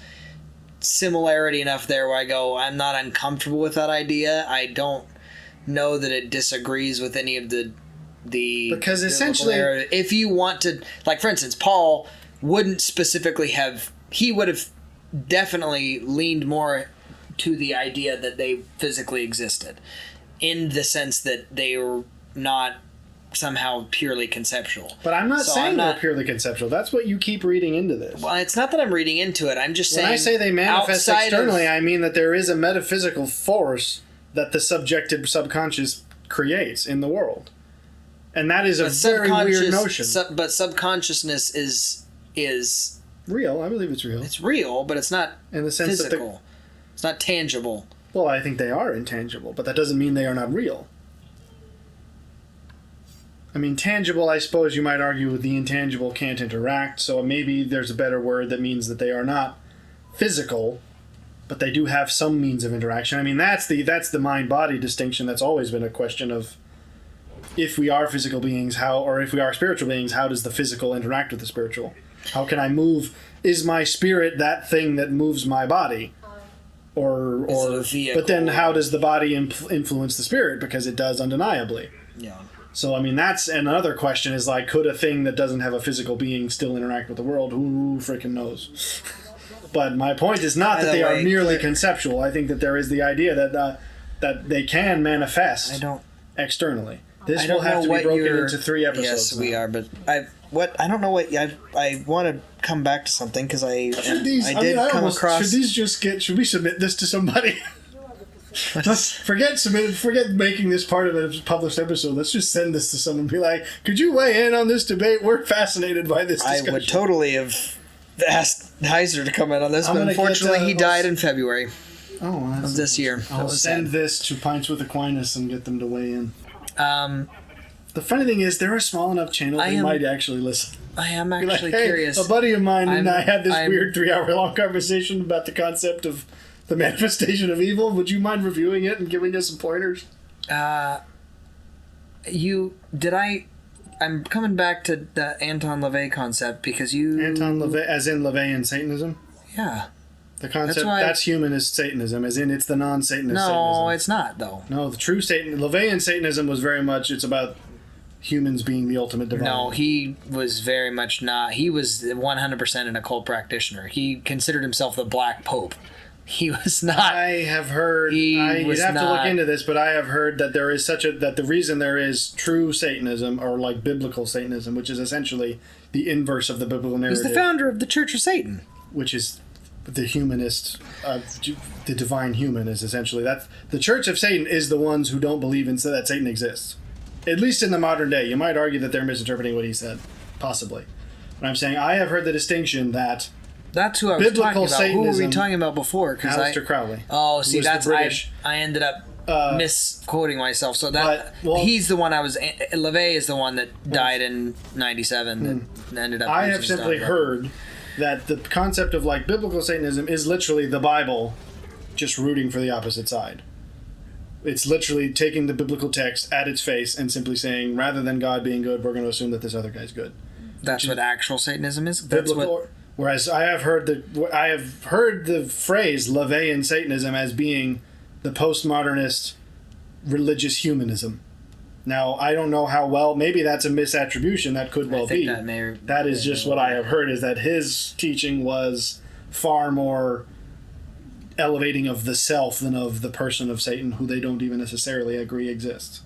A: similarity enough there where I go, I'm not uncomfortable with that idea. I don't know that it disagrees with any of the
C: because essentially
A: narrative. If you want to, like, for instance, Paul wouldn't specifically have, he would have definitely leaned more to the idea that they physically existed in the sense that they were not somehow purely conceptual.
C: But I'm not saying they're purely conceptual. That's what you keep reading into this.
A: Well, it's not that I'm reading into it. I'm just saying...
C: When I say they manifest externally, I mean that there is a metaphysical force that the subjective subconscious creates in the world. And that is a very weird notion.
A: But subconsciousness is
C: real. I believe it's real.
A: It's real, but it's not
C: in the sense
A: physical. It's not tangible.
C: Well, I think they are intangible, but that doesn't mean they are not real. I mean, tangible, I suppose you might argue with the intangible can't interact, so maybe there's a better word that means that they are not physical, but they do have some means of interaction. I mean, that's the mind-body distinction that's always been a question of if we are physical beings, or if we are spiritual beings, how does the physical interact with the spiritual? How can I move? Is my spirit that thing that moves my body? Or but then how does the body influence the spirit? Because it does undeniably.
A: Yeah.
C: So, I mean, that's another question is like, could a thing that doesn't have a physical being still interact with the world? Who freaking knows? But my point is not that they are merely conceptual. I think that there is the idea that they can manifest externally. This will have to be broken into 3 episodes.
A: Yes, we are. But I don't know what I want to come back to something because should we submit this to somebody? Forget making this part of a published episode. Let's just send this to someone and be like, could you weigh in on this debate? We're fascinated by this discussion. I would totally have asked Heiser to come in on this, but unfortunately he died in February of this year.
C: I'll send this to Pints with Aquinas and get them to weigh in. The funny thing is, they're a small enough channel they might actually listen.
A: I am actually curious.
C: A buddy of mine and I had this weird 3-hour-long conversation about the concept of the manifestation of evil. Would you mind reviewing it and giving us some pointers?
A: I'm coming back to the Anton LaVey concept because
C: Anton LaVey, as in LaVey and Satanism?
A: Yeah.
C: The concept that's humanist Satanism, as in it's the non-Satanist Satanism.
A: No, it's not, though.
C: No, the true LaVeyan Satanism was very much, it's about humans being the ultimate divine.
A: No, he was very much not. He was 100% an occult practitioner. He considered himself the Black Pope. He was not.
B: I have heard. You'd have to look into this, but I have heard that there is that the reason there is true Satanism, or like biblical Satanism, which is essentially the inverse of the biblical narrative.
A: He's the founder of the Church of Satan,
B: which is the humanist, the divine human is essentially that. The Church of Satan is the ones who don't believe in that Satan exists. At least in the modern day, you might argue that they're misinterpreting what he said, possibly. But I'm saying I have heard the distinction that.
A: That's who I was talking about.
B: Satanism,
A: who were we talking about before?
B: Aleister Crowley.
A: Oh, see, that's I ended up misquoting myself. So he's the one I was. LaVey is the one that died in '97. That ended up.
B: I have simply heard that the concept of like biblical Satanism is literally the Bible, just rooting for the opposite side. It's literally taking the biblical text at its face and simply saying, rather than God being good, we're going to assume that this other guy's good.
A: That's what actual Satanism is.
B: Biblical. Whereas I have heard the phrase LaVeyan Satanism as being the postmodernist religious humanism. Now, I don't know how well, maybe that's a misattribution, that could well be. That is just what I have heard, is that his teaching was far more elevating of the self than of the person of Satan, who they don't even necessarily agree exists.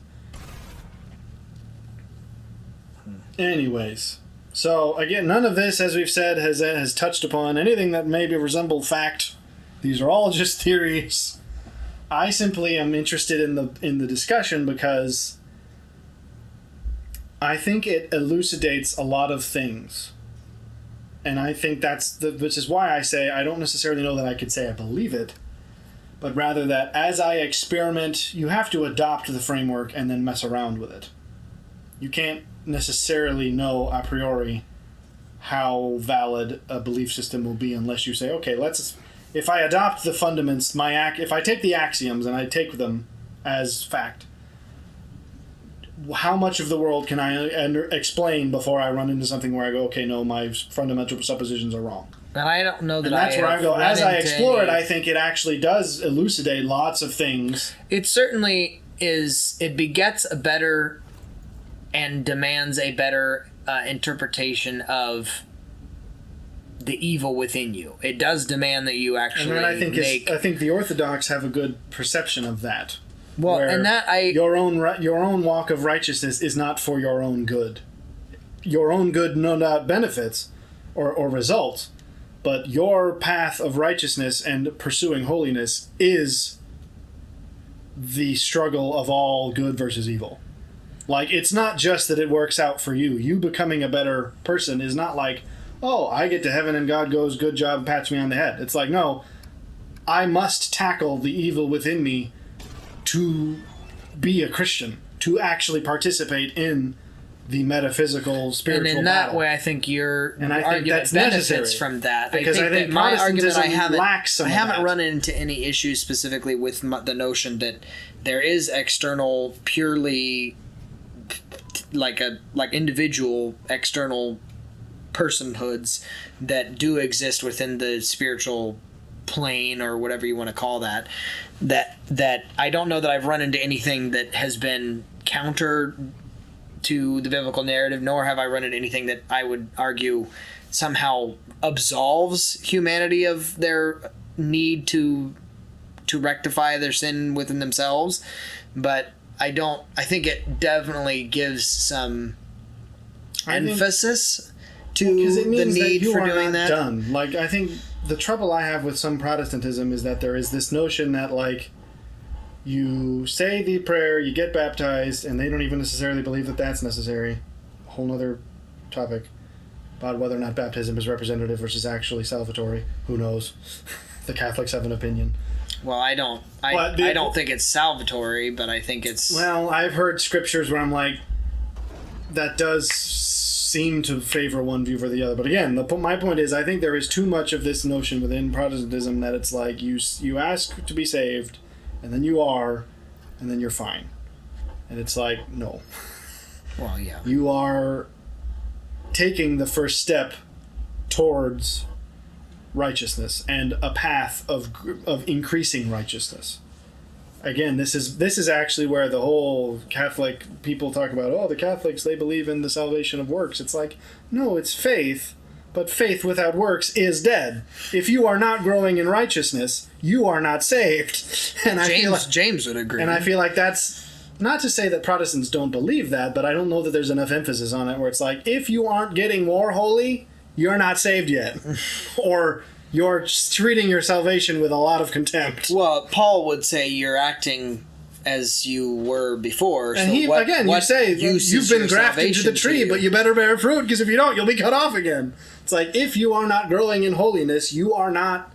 B: Anyways. So, again, none of this, as we've said, has touched upon anything that maybe resembled fact. These are all just theories. I simply am interested in the discussion because I think it elucidates a lot of things. And I think which is why I say I don't necessarily know that I could say I believe it, but rather that as I experiment, you have to adopt the framework and then mess around with it. You can't necessarily know a priori how valid a belief system will be unless you say, okay, if I adopt the fundaments, if I take the axioms and I take them as fact, how much of the world can I explain before I run into something where I go, okay, no, my fundamental suppositions are wrong?
A: And I don't know that.
B: And that's where I go. As I explore it, I think it actually does elucidate lots of things.
A: It certainly is. It begets a better and demands a better interpretation of the evil within you. It does demand that you actually
B: and I think the Orthodox have a good perception of that.
A: Well, and that
B: your own walk of righteousness is not for your own good. Your own good no doubt benefits or results, but your path of righteousness and pursuing holiness is the struggle of all good versus evil. Like, it's not just that it works out for you. You becoming a better person is not like, oh, I get to heaven and God goes, good job, pats me on the head. It's like, no, I must tackle the evil within me to be a Christian, to actually participate in the metaphysical, spiritual battle.
A: And in that way, I think your argument benefits from that.
B: Because I think my argument lacks some of that.
A: I haven't run into any issues specifically with the notion that there is external, purely like individual external personhoods that do exist within the spiritual plane or whatever you want to call that I don't know that I've run into anything that has been counter to the biblical narrative, nor have I run into anything that I would argue somehow absolves humanity of their need to rectify their sin within themselves. But I think it definitely gives some emphasis to the need for doing that.
B: Done. Like, I think the trouble I have with some Protestantism is that there is this notion that, like, you say the prayer, you get baptized, and they don't even necessarily believe that that's necessary. A whole nother topic about whether or not baptism is representative versus actually salvatory. Who knows? The Catholics have an opinion.
A: Well, I don't think it's salvatory, but I think it's...
B: Well, I've heard scriptures where I'm like, that does seem to favor one view or the other. But again, my point is, I think there is too much of this notion within Protestantism that it's like, you ask to be saved, and then you are, and then you're fine. And it's like, no.
A: Well, yeah.
B: You are taking the first step towards righteousness and a path of increasing righteousness. Again, this is actually where the whole Catholic people talk about, oh, the Catholics, they believe in the salvation of works. It's like, no, it's faith,
C: but faith without works is dead. If you are not growing in righteousness, you are not saved. And
A: James would agree.
C: And I feel like that's not to say that Protestants don't believe that, but I don't know that there's enough emphasis on it where it's like, if you aren't getting more holy, you're not saved yet. Or you're treating your salvation with a lot of contempt.
A: Well, Paul would say you're acting as you were before.
C: And
A: so
C: you say, you've been grafted to the tree, but you better bear fruit, because if you don't, you'll be cut off again. It's like, if you are not growing in holiness, you are not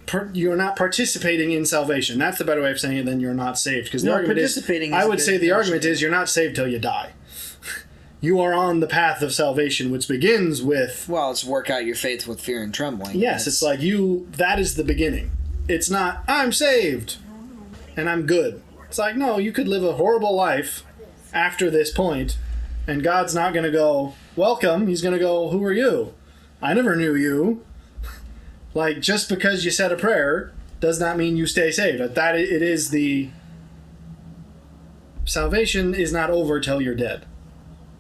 C: participating in salvation. That's the better way of saying it than you're not saved. Because the argument is, I would say the argument is you're not saved till you die. You are on the path of salvation, which begins with...
A: Well, it's work out your faith with fear and trembling.
C: Yes, it's like that is the beginning. It's not, I'm saved and I'm good. It's like, no, you could live a horrible life after this point, and God's not going to go, welcome. He's going to go, who are you? I never knew you. Like, just because you said a prayer does not mean you stay saved. That it is the... Salvation is not over till you're dead.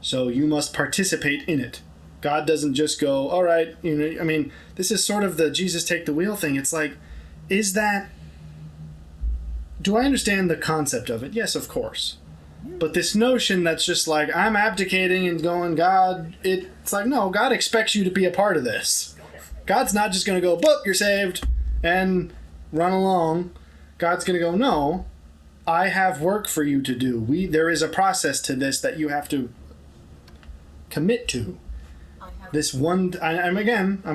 C: So you must participate in it. God doesn't just go, all right, this is sort of the Jesus take the wheel thing. It's like, do I understand the concept of it? Yes, of course. But this notion that's just like, I'm abdicating and going, God, it's like, no, God expects you to be a part of this. God's not just going to go, boop, you're saved, and run along. God's going to go, no, I have work for you to do. There is a process to this that you have to commit to. This one, I'm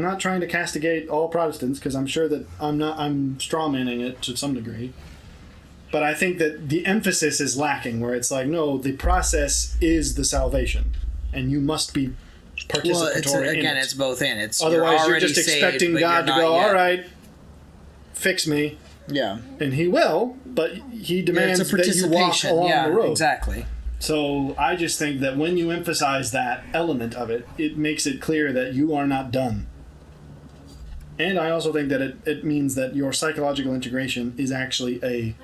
C: not trying to castigate all Protestants, because I'm sure that I'm strawmanning it to some degree. But I think that the emphasis is lacking, where it's like, no, the process is the salvation, and you must be participatory in it.
A: It's both and.
C: Otherwise, you're just expecting God to go, all right, fix me.
A: Yeah.
C: And he will, but he demands that you walk along the road.
A: Exactly.
C: So I just think that when you emphasize that element of it, it makes it clear that you are not done. And I also think that it means that your psychological integration is actually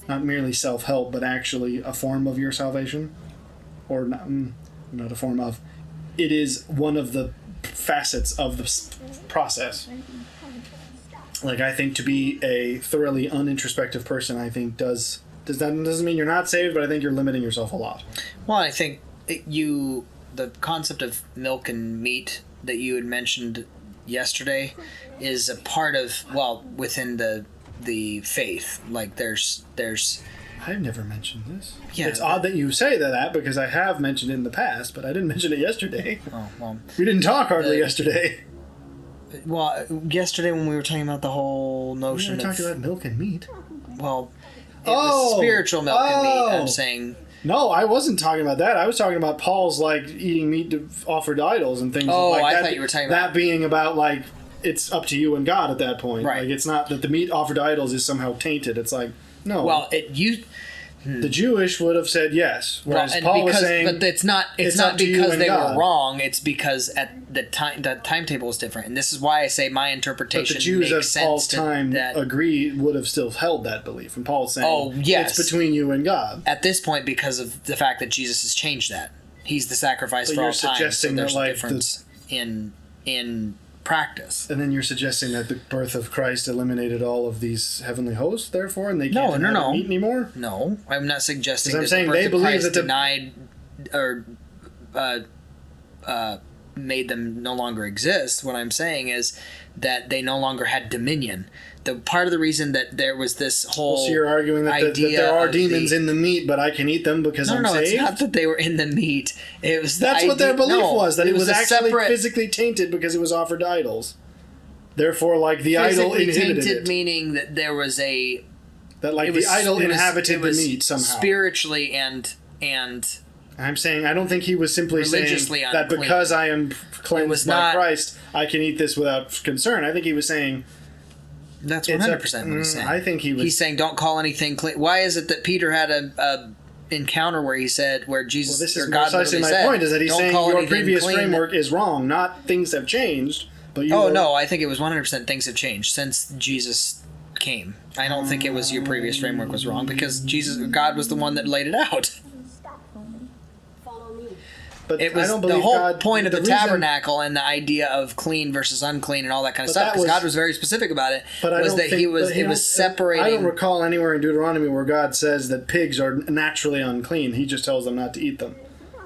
C: not merely self-help, but actually a form of your salvation. Or not a form of. It is one of the facets of the process. Like, I think to be a thoroughly unintrospective person, I think doesn't mean you're not saved, but I think you're limiting yourself a lot.
A: Well, I think the concept of milk and meat that you had mentioned yesterday is a part of, within the faith. Like, there's
C: I've never mentioned this.
A: Yeah,
C: it's odd that you say that, because I have mentioned it in the past, but I didn't mention it yesterday.
A: Oh, well.
C: We didn't talk hardly yesterday.
A: Well, yesterday when we were talking about the whole notion
C: of... We were talking about milk and meat.
A: Well, it was spiritual milk and meat, I'm saying.
C: No, I wasn't talking about that. I was talking about Paul's, eating meat to offer to idols and things like that.
A: I thought you were talking about...
C: That being about, it's up to you and God at that point.
A: Right.
C: It's not that the meat offered to idols is somehow tainted. It's like, no.
A: Well,
C: the Jewish would have said yes, whereas Paul was saying,
A: but it's not because they were wrong. It's because at the timetable is different, and this is why I say my interpretation.
C: But the Jews
A: makes
C: of Paul's time would have still held that belief, and Paul's saying, it's between you and God
A: at this point because of the fact that Jesus has changed that. He's the sacrifice for all time.
C: Suggesting
A: so there's
C: that,
A: a difference in practice.
C: And then you're suggesting that the birth of Christ eliminated all of these heavenly hosts, therefore, and they can't meet anymore?
A: No, I'm not suggesting
C: that the birth of Christ
A: denied or made them no longer exist. What I'm saying is that they no longer had dominion. The part of the reason that there was this whole
C: so you're arguing that there are demons in the meat, but I can eat them because I'm saved?
A: No, it's not that they were in the meat. It was
C: That's what their belief was, that it was actually physically tainted because it was offered to idols. Therefore, the idol inhibited
A: tainted,
C: it.
A: Meaning that there was the
C: idol inhabited the meat somehow.
A: Spiritually and
C: I'm saying, I don't think he was simply saying that
A: unclean.
C: Because I am cleansed by Christ, I can eat this without concern. I think he was saying...
A: That's 100% what he's saying.
C: I think
A: He's saying, don't call anything clean. Why is it that Peter had a encounter where Jesus...
C: This is precisely my point, is that he's saying your previous framework is wrong, not things have changed, but you...
A: no, I think it was 100% things have changed since Jesus came. I don't think it was your previous framework was wrong, because God was the one that laid it out.
B: But
A: it was
B: I don't
A: the
B: believe
A: whole
B: God,
A: point of the
B: reason-
A: tabernacle and the idea of clean versus unclean and all that kind of
B: But
A: stuff.
B: that
A: Because
B: was-
A: God was very specific about it.
B: But I
A: was
B: don't
A: that
B: think,
A: he was
B: but
A: it was separating.
B: I don't recall anywhere in Deuteronomy where God says that pigs are naturally unclean. He just tells them not to eat them.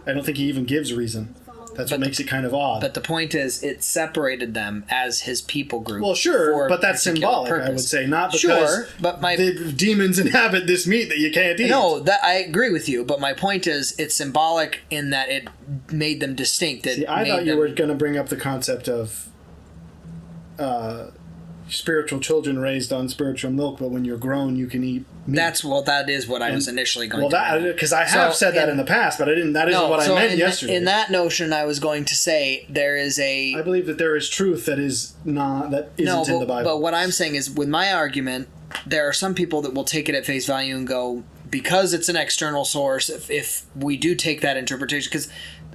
B: I don't think he even gives reason. That's what makes it kind of odd.
A: But the point is, it separated them as his people group.
B: Well,
A: for
B: sure,
A: a
B: but that's
A: particular
B: symbolic, I would
A: purpose.
B: say. Not because
A: Sure, but
B: the demons inhabit this meat that you can't eat.
A: No, that I agree with you, but my point is, it's symbolic in that it made them distinct.
B: See, I thought you were going to bring up the concept of spiritual children raised on spiritual milk, but when you're grown, you can eat meat.
A: That is what I was initially going to.
B: Well, because I have said that in the past, but I didn't. That isn't what I meant yesterday.
A: In that notion, I was going to say there is a.
B: I believe that there is truth that is not that isn't in the Bible.
A: But what I'm saying is, with my argument, there are some people that will take it at face value and go, because it's an external source. If we do take that interpretation, because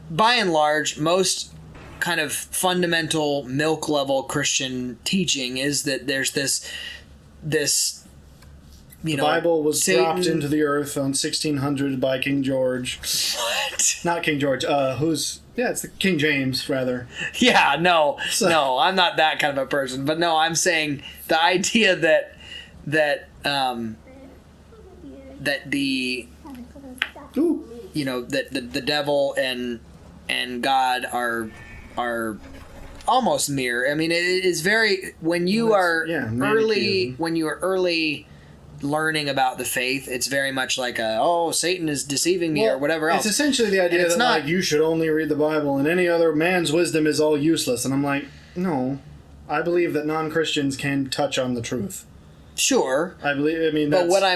A: by and large, most kind of fundamental milk level Christian teaching is that there's this
B: the Bible was dropped into the earth on 1600 by King George.
A: What?
B: Not King George. It's the King James rather.
A: Yeah, no, I'm not that kind of a person. But no, I'm saying the idea that the
B: Ooh.
A: that the devil and God are almost mirror. I mean, it is very when you are early learning about the faith, it's very much like Satan is deceiving me or whatever else.
B: It's essentially the idea that like you should only read the Bible and any other man's wisdom is all useless. And I'm like, no, I believe that non-Christians can touch on the truth.
A: Sure,
B: I believe. I mean,
A: but I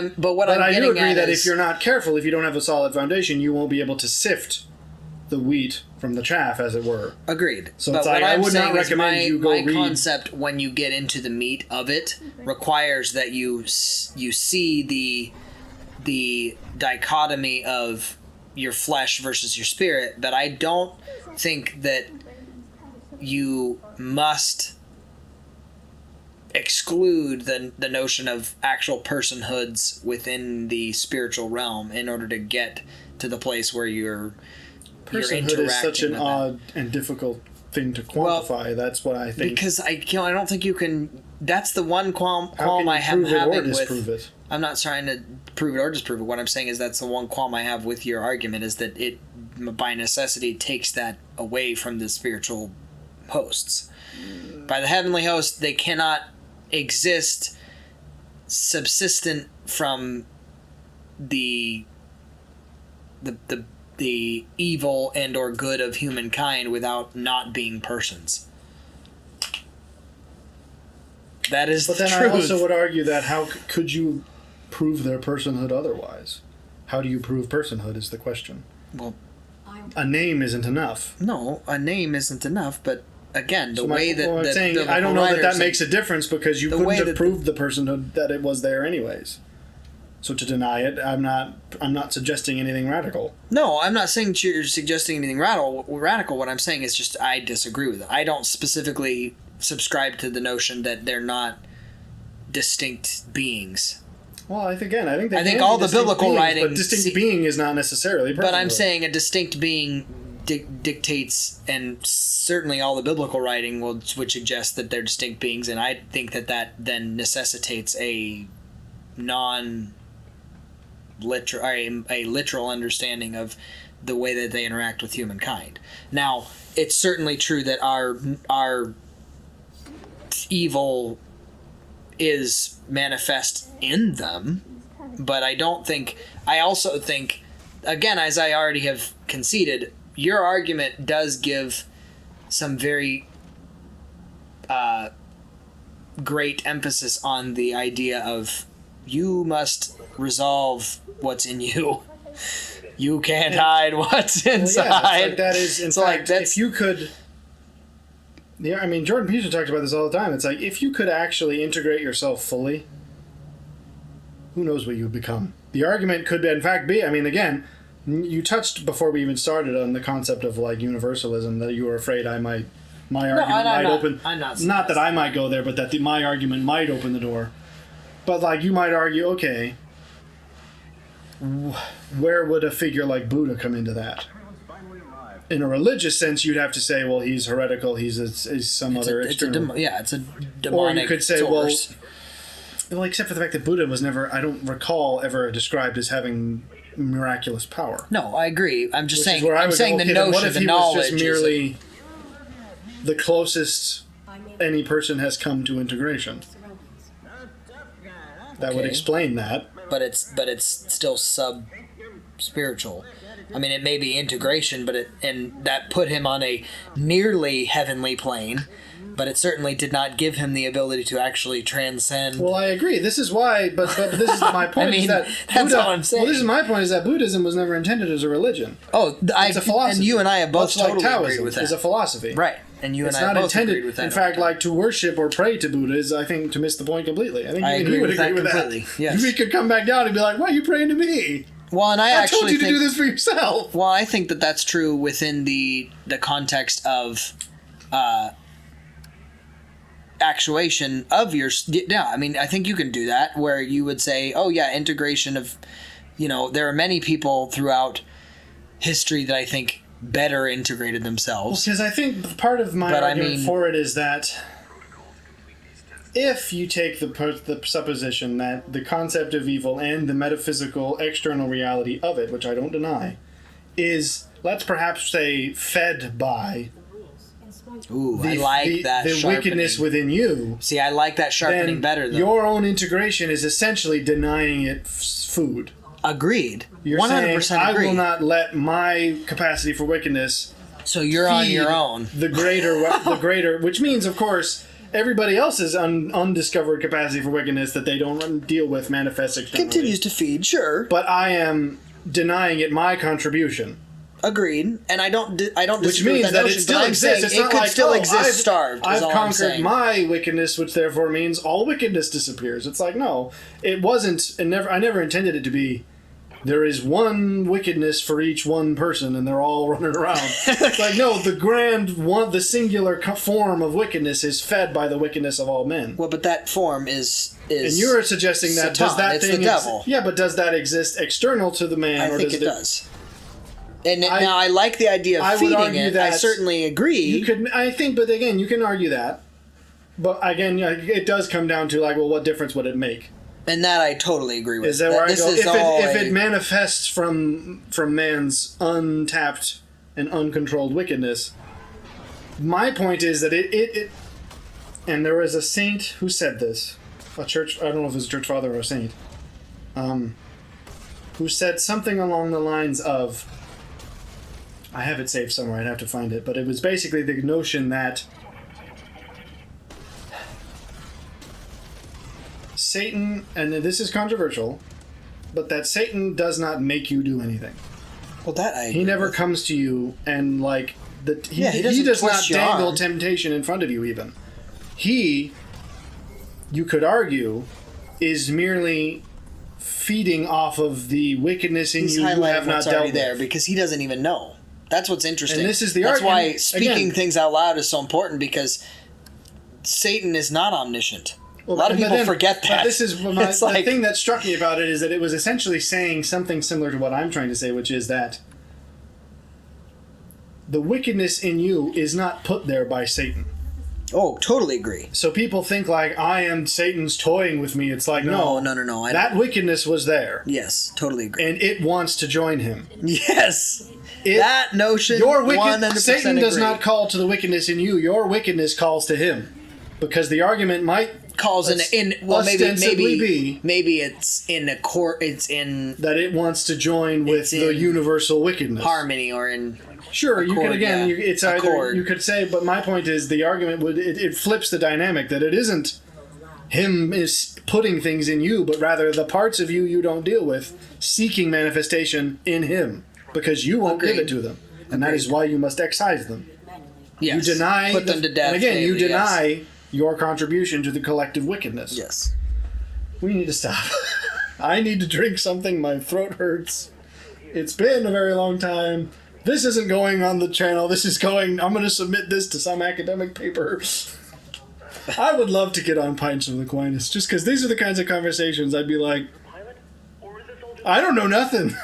B: do agree that if you're not careful, if you don't have a solid foundation, you won't be able to sift the wheat from the chaff, as it were.
A: Agreed.
B: So
A: but
B: it's like,
A: what I'm
B: I would not
A: saying is
B: recommend you go
A: my
B: read.
A: concept when you get into the meat of it requires that you see the dichotomy of your flesh versus your spirit. But I don't think that you must exclude the notion of actual personhoods within the spiritual realm in order to get to the place where you're
B: Personhood is such an odd and difficult thing to quantify. Well, that's what I think.
A: Because I don't think you can. That's the one qualm I have
B: having with. It?
A: I'm not trying to prove it or disprove it. What I'm saying is that's the one qualm I have with your argument is that it, by necessity, takes that away from the spiritual hosts. By the heavenly host, they cannot exist subsistent from the evil and or good of humankind without not being persons. That is
B: but
A: the
B: then
A: truth.
B: I also would argue that how could you prove their personhood otherwise? How do you prove personhood is the question.
A: Well,
B: a name isn't enough.
A: No, a name isn't enough, but again, the way that
B: I'm saying, I don't know that makes a difference because you couldn't have proved the personhood that it was there anyways. So to deny it, I'm not suggesting anything radical.
A: No, I'm not saying you're suggesting anything radical. What I'm saying is just I disagree with it. I don't specifically subscribe to the notion that they're not distinct beings.
B: Well, I think
A: all the biblical
B: beings,
A: writing,
B: but distinct being is not necessarily personhood.
A: But I'm saying a distinct being dictates, and certainly all the biblical writing would suggest that they're distinct beings, and I think that then necessitates a literal understanding of the way that they interact with humankind. Now, it's certainly true that our evil is manifest in them, but I also think, again, as I already have conceded, your argument does give some very great emphasis on the idea of you must resolve what's in you. You can't hide what's inside.
B: Well, that is, in fact, if you could... Yeah, I mean, Jordan Peterson talks about this all the time. It's like, if you could actually integrate yourself fully, who knows what you would become. The argument could, in fact, be, I mean, again, you touched before we even started on the concept of, like, universalism, that you were afraid my argument might open...
A: I'm not
B: that I might go there, but that my argument might open the door. But, like, you might argue, okay, where would a figure like Buddha come into that?
C: in a religious sense, you'd have to say, well, he's heretical. He's some other external.
A: It's a demonic
C: Or you could say,
A: source.
C: well, except for the fact that Buddha was never, I don't recall ever described as having miraculous power.
A: No, I agree. I'm just saying.
C: Where I
A: I'm
C: would
A: saying
C: go,
A: the
C: okay, then
A: notion,
C: what if
A: the
C: he
A: knowledge,
C: was just merely the closest any person has come to integration? That would
A: Okay.
C: explain that.
A: but it's still sub spiritual. I mean, it may be integration, and that put him on a nearly heavenly plane, but it certainly did not give him the ability to actually transcend.
C: Well, I agree. This is why, but this is my point.
A: I mean,
C: is that
A: that's all I'm saying.
C: Well, this is my point: is that Buddhism was never intended as a religion. It's a philosophy.
A: And you and I have both
C: Much like
A: totally
C: Taoism
A: agreed with that.
C: is a philosophy,
A: Right, and you
C: It's
A: and I
C: not
A: both
C: intended.
A: agreed with that.
C: In fact, like to worship or pray to Buddha is, I think, to miss the point completely. I think
A: I
C: even
A: agree
C: he would
A: with
C: agree
A: that
C: with
A: completely,
C: that.
A: yes.
C: He could come back down and be like, "Why are you praying to me?
A: well, and I
C: I
A: actually
C: told you to
A: think,
C: do this for yourself."
A: Well, I think that that's true within the context of actuation of your. Yeah, I mean, I think you can do that where you would say, "Oh yeah, integration of." There are many people throughout history that I think better integrated themselves.
C: Because I think part of my
A: But I
C: argument
A: mean-
C: for it is that if you take the supposition that the concept of evil and the metaphysical external reality of it, which I don't deny, is, let's perhaps say, fed by
A: Ooh, I like that
C: the
A: sharpening.
C: wickedness within you,
A: See, I like that sharpening
C: then
A: better, though.
C: your own integration is essentially denying it food.
A: Agreed.
C: You're
A: 100%
C: saying, I
A: agree.
C: will not let my capacity for wickedness
A: So you're on
C: feed
A: your own.
C: the greater, which means, of course, everybody else's undiscovered capacity for wickedness that they don't deal with manifests externally.
A: Continues to feed, sure.
C: But I am denying it my contribution.
A: Agreed. And I don't
C: Which
A: disagree
C: means
A: with
C: that
A: notion,
C: it still
A: but I'm
C: exists.
A: saying
C: It's
A: it
C: not
A: could
C: like,
A: still
C: oh,
A: exist starved.
C: I've
A: is all I'm
C: conquered
A: saying.
C: my wickedness, which therefore means all wickedness disappears. It's like, no, it wasn't. I never intended it to be. There is one wickedness for each one person, and they're all running around. It's like, no, the grand one, the singular form of wickedness is fed by the wickedness of all men.
A: Well, but that form is
C: And you're suggesting that
A: Satan.
C: does that
A: It's
C: thing
A: the devil.
C: yeah, but does that exist external to the man?
A: I
C: or
A: think
C: does
A: it does. And now I like the idea
C: I
A: of
C: would
A: feeding
C: argue
A: it. I
C: that
A: certainly agree.
C: You could, I think, but again, you can argue that. But again, it does come down to like, well, what difference would it make?
A: And that I totally agree with.
C: Is that where I
A: this
C: go?
A: is all
C: If it manifests from man's untapped and uncontrolled wickedness, my point is that it and there was a saint who said this, a church, I don't know if it was a church father or a saint, who said something along the lines of, I have it saved somewhere, I'd have to find it, but it was basically the notion that Satan, and this is controversial, but that Satan does not make you do anything.
A: well, that I
C: He never comes to you and like he
A: doesn't
C: does not
A: twist your
C: dangle
A: arm.
C: temptation in front of you even. He, you could argue, is merely feeding off of the wickedness in
A: He's
C: you
A: highlighting
C: have not
A: what's
C: dealt
A: already
C: with.
A: there because he doesn't even know. That's what's interesting.
C: And this is the
A: That's why
C: argument-
A: speaking
C: again-
A: things out loud is so important because Satan is not omniscient.
C: Well,
A: a lot of
C: but
A: people
C: then-
A: forget that.
C: But this is
A: It's
C: the
A: like-
C: thing that struck me about it is that it was essentially saying something similar to what I'm trying to say, which is that the wickedness in you is not put there by Satan.
A: Oh, totally agree.
C: So people think like I am Satan's toying with me. It's like no. That wickedness was there,
A: Yes, totally agree.
C: and it wants to join him.
A: Yes,
C: It-
A: that notion.
C: Your
A: 100%
C: Satan does
A: agree.
C: not call to the wickedness in you. Your wickedness calls to him, because the argument might
A: calls in well
C: ostensibly be
A: maybe it's in a court. It's in
C: that it wants to join with
A: It's
C: the
A: in
C: universal wickedness.
A: harmony or in
C: Sure, you
A: accord,
C: could again.
A: yeah.
C: It's either
A: Accord.
C: you could say, but my point is the argument would it flips the dynamic that it isn't him is putting things in you, but rather the parts of you don't deal with seeking manifestation in him because you won't give
A: Agreed.
C: it to them, and that is why you must excise them.
A: yes,
C: You deny
A: put them to death.
C: and again, you
A: daily, yes.
C: deny your contribution to the collective wickedness.
A: Yes.
C: We need to stop. I need to drink something. My throat hurts. It's been a very long time. This isn't going on the channel. This is going... I'm going to submit this to some academic paper. I would love to get on Pints of Aquinas, just because these are the kinds of conversations I'd be like, I don't know nothing.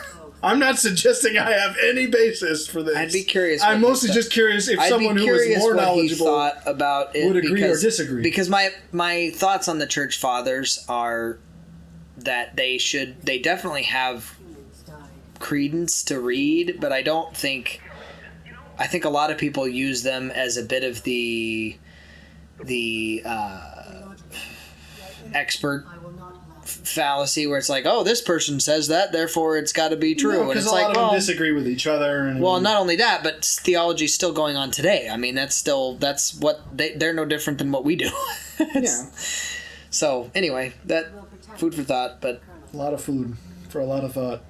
B: I'm not suggesting I have any basis for this.
A: I'd be curious.
B: I'm mostly just curious if someone who was more knowledgeable
A: thought about it
B: would agree or disagree.
A: Because my thoughts on the church fathers are that they definitely have credence to read, but I think a lot of people use them as a bit of the expert fallacy, where it's like, oh, this person says that, therefore it's got to be true.
B: Because
A: and it's
B: a lot
A: like,
B: of them disagree with each other. And
A: well, not only that, but theology's still going on today. I mean, that's what they're no different than what we do.
B: Yeah.
A: So anyway, that food for thought, but
B: a lot of food for a lot of thought.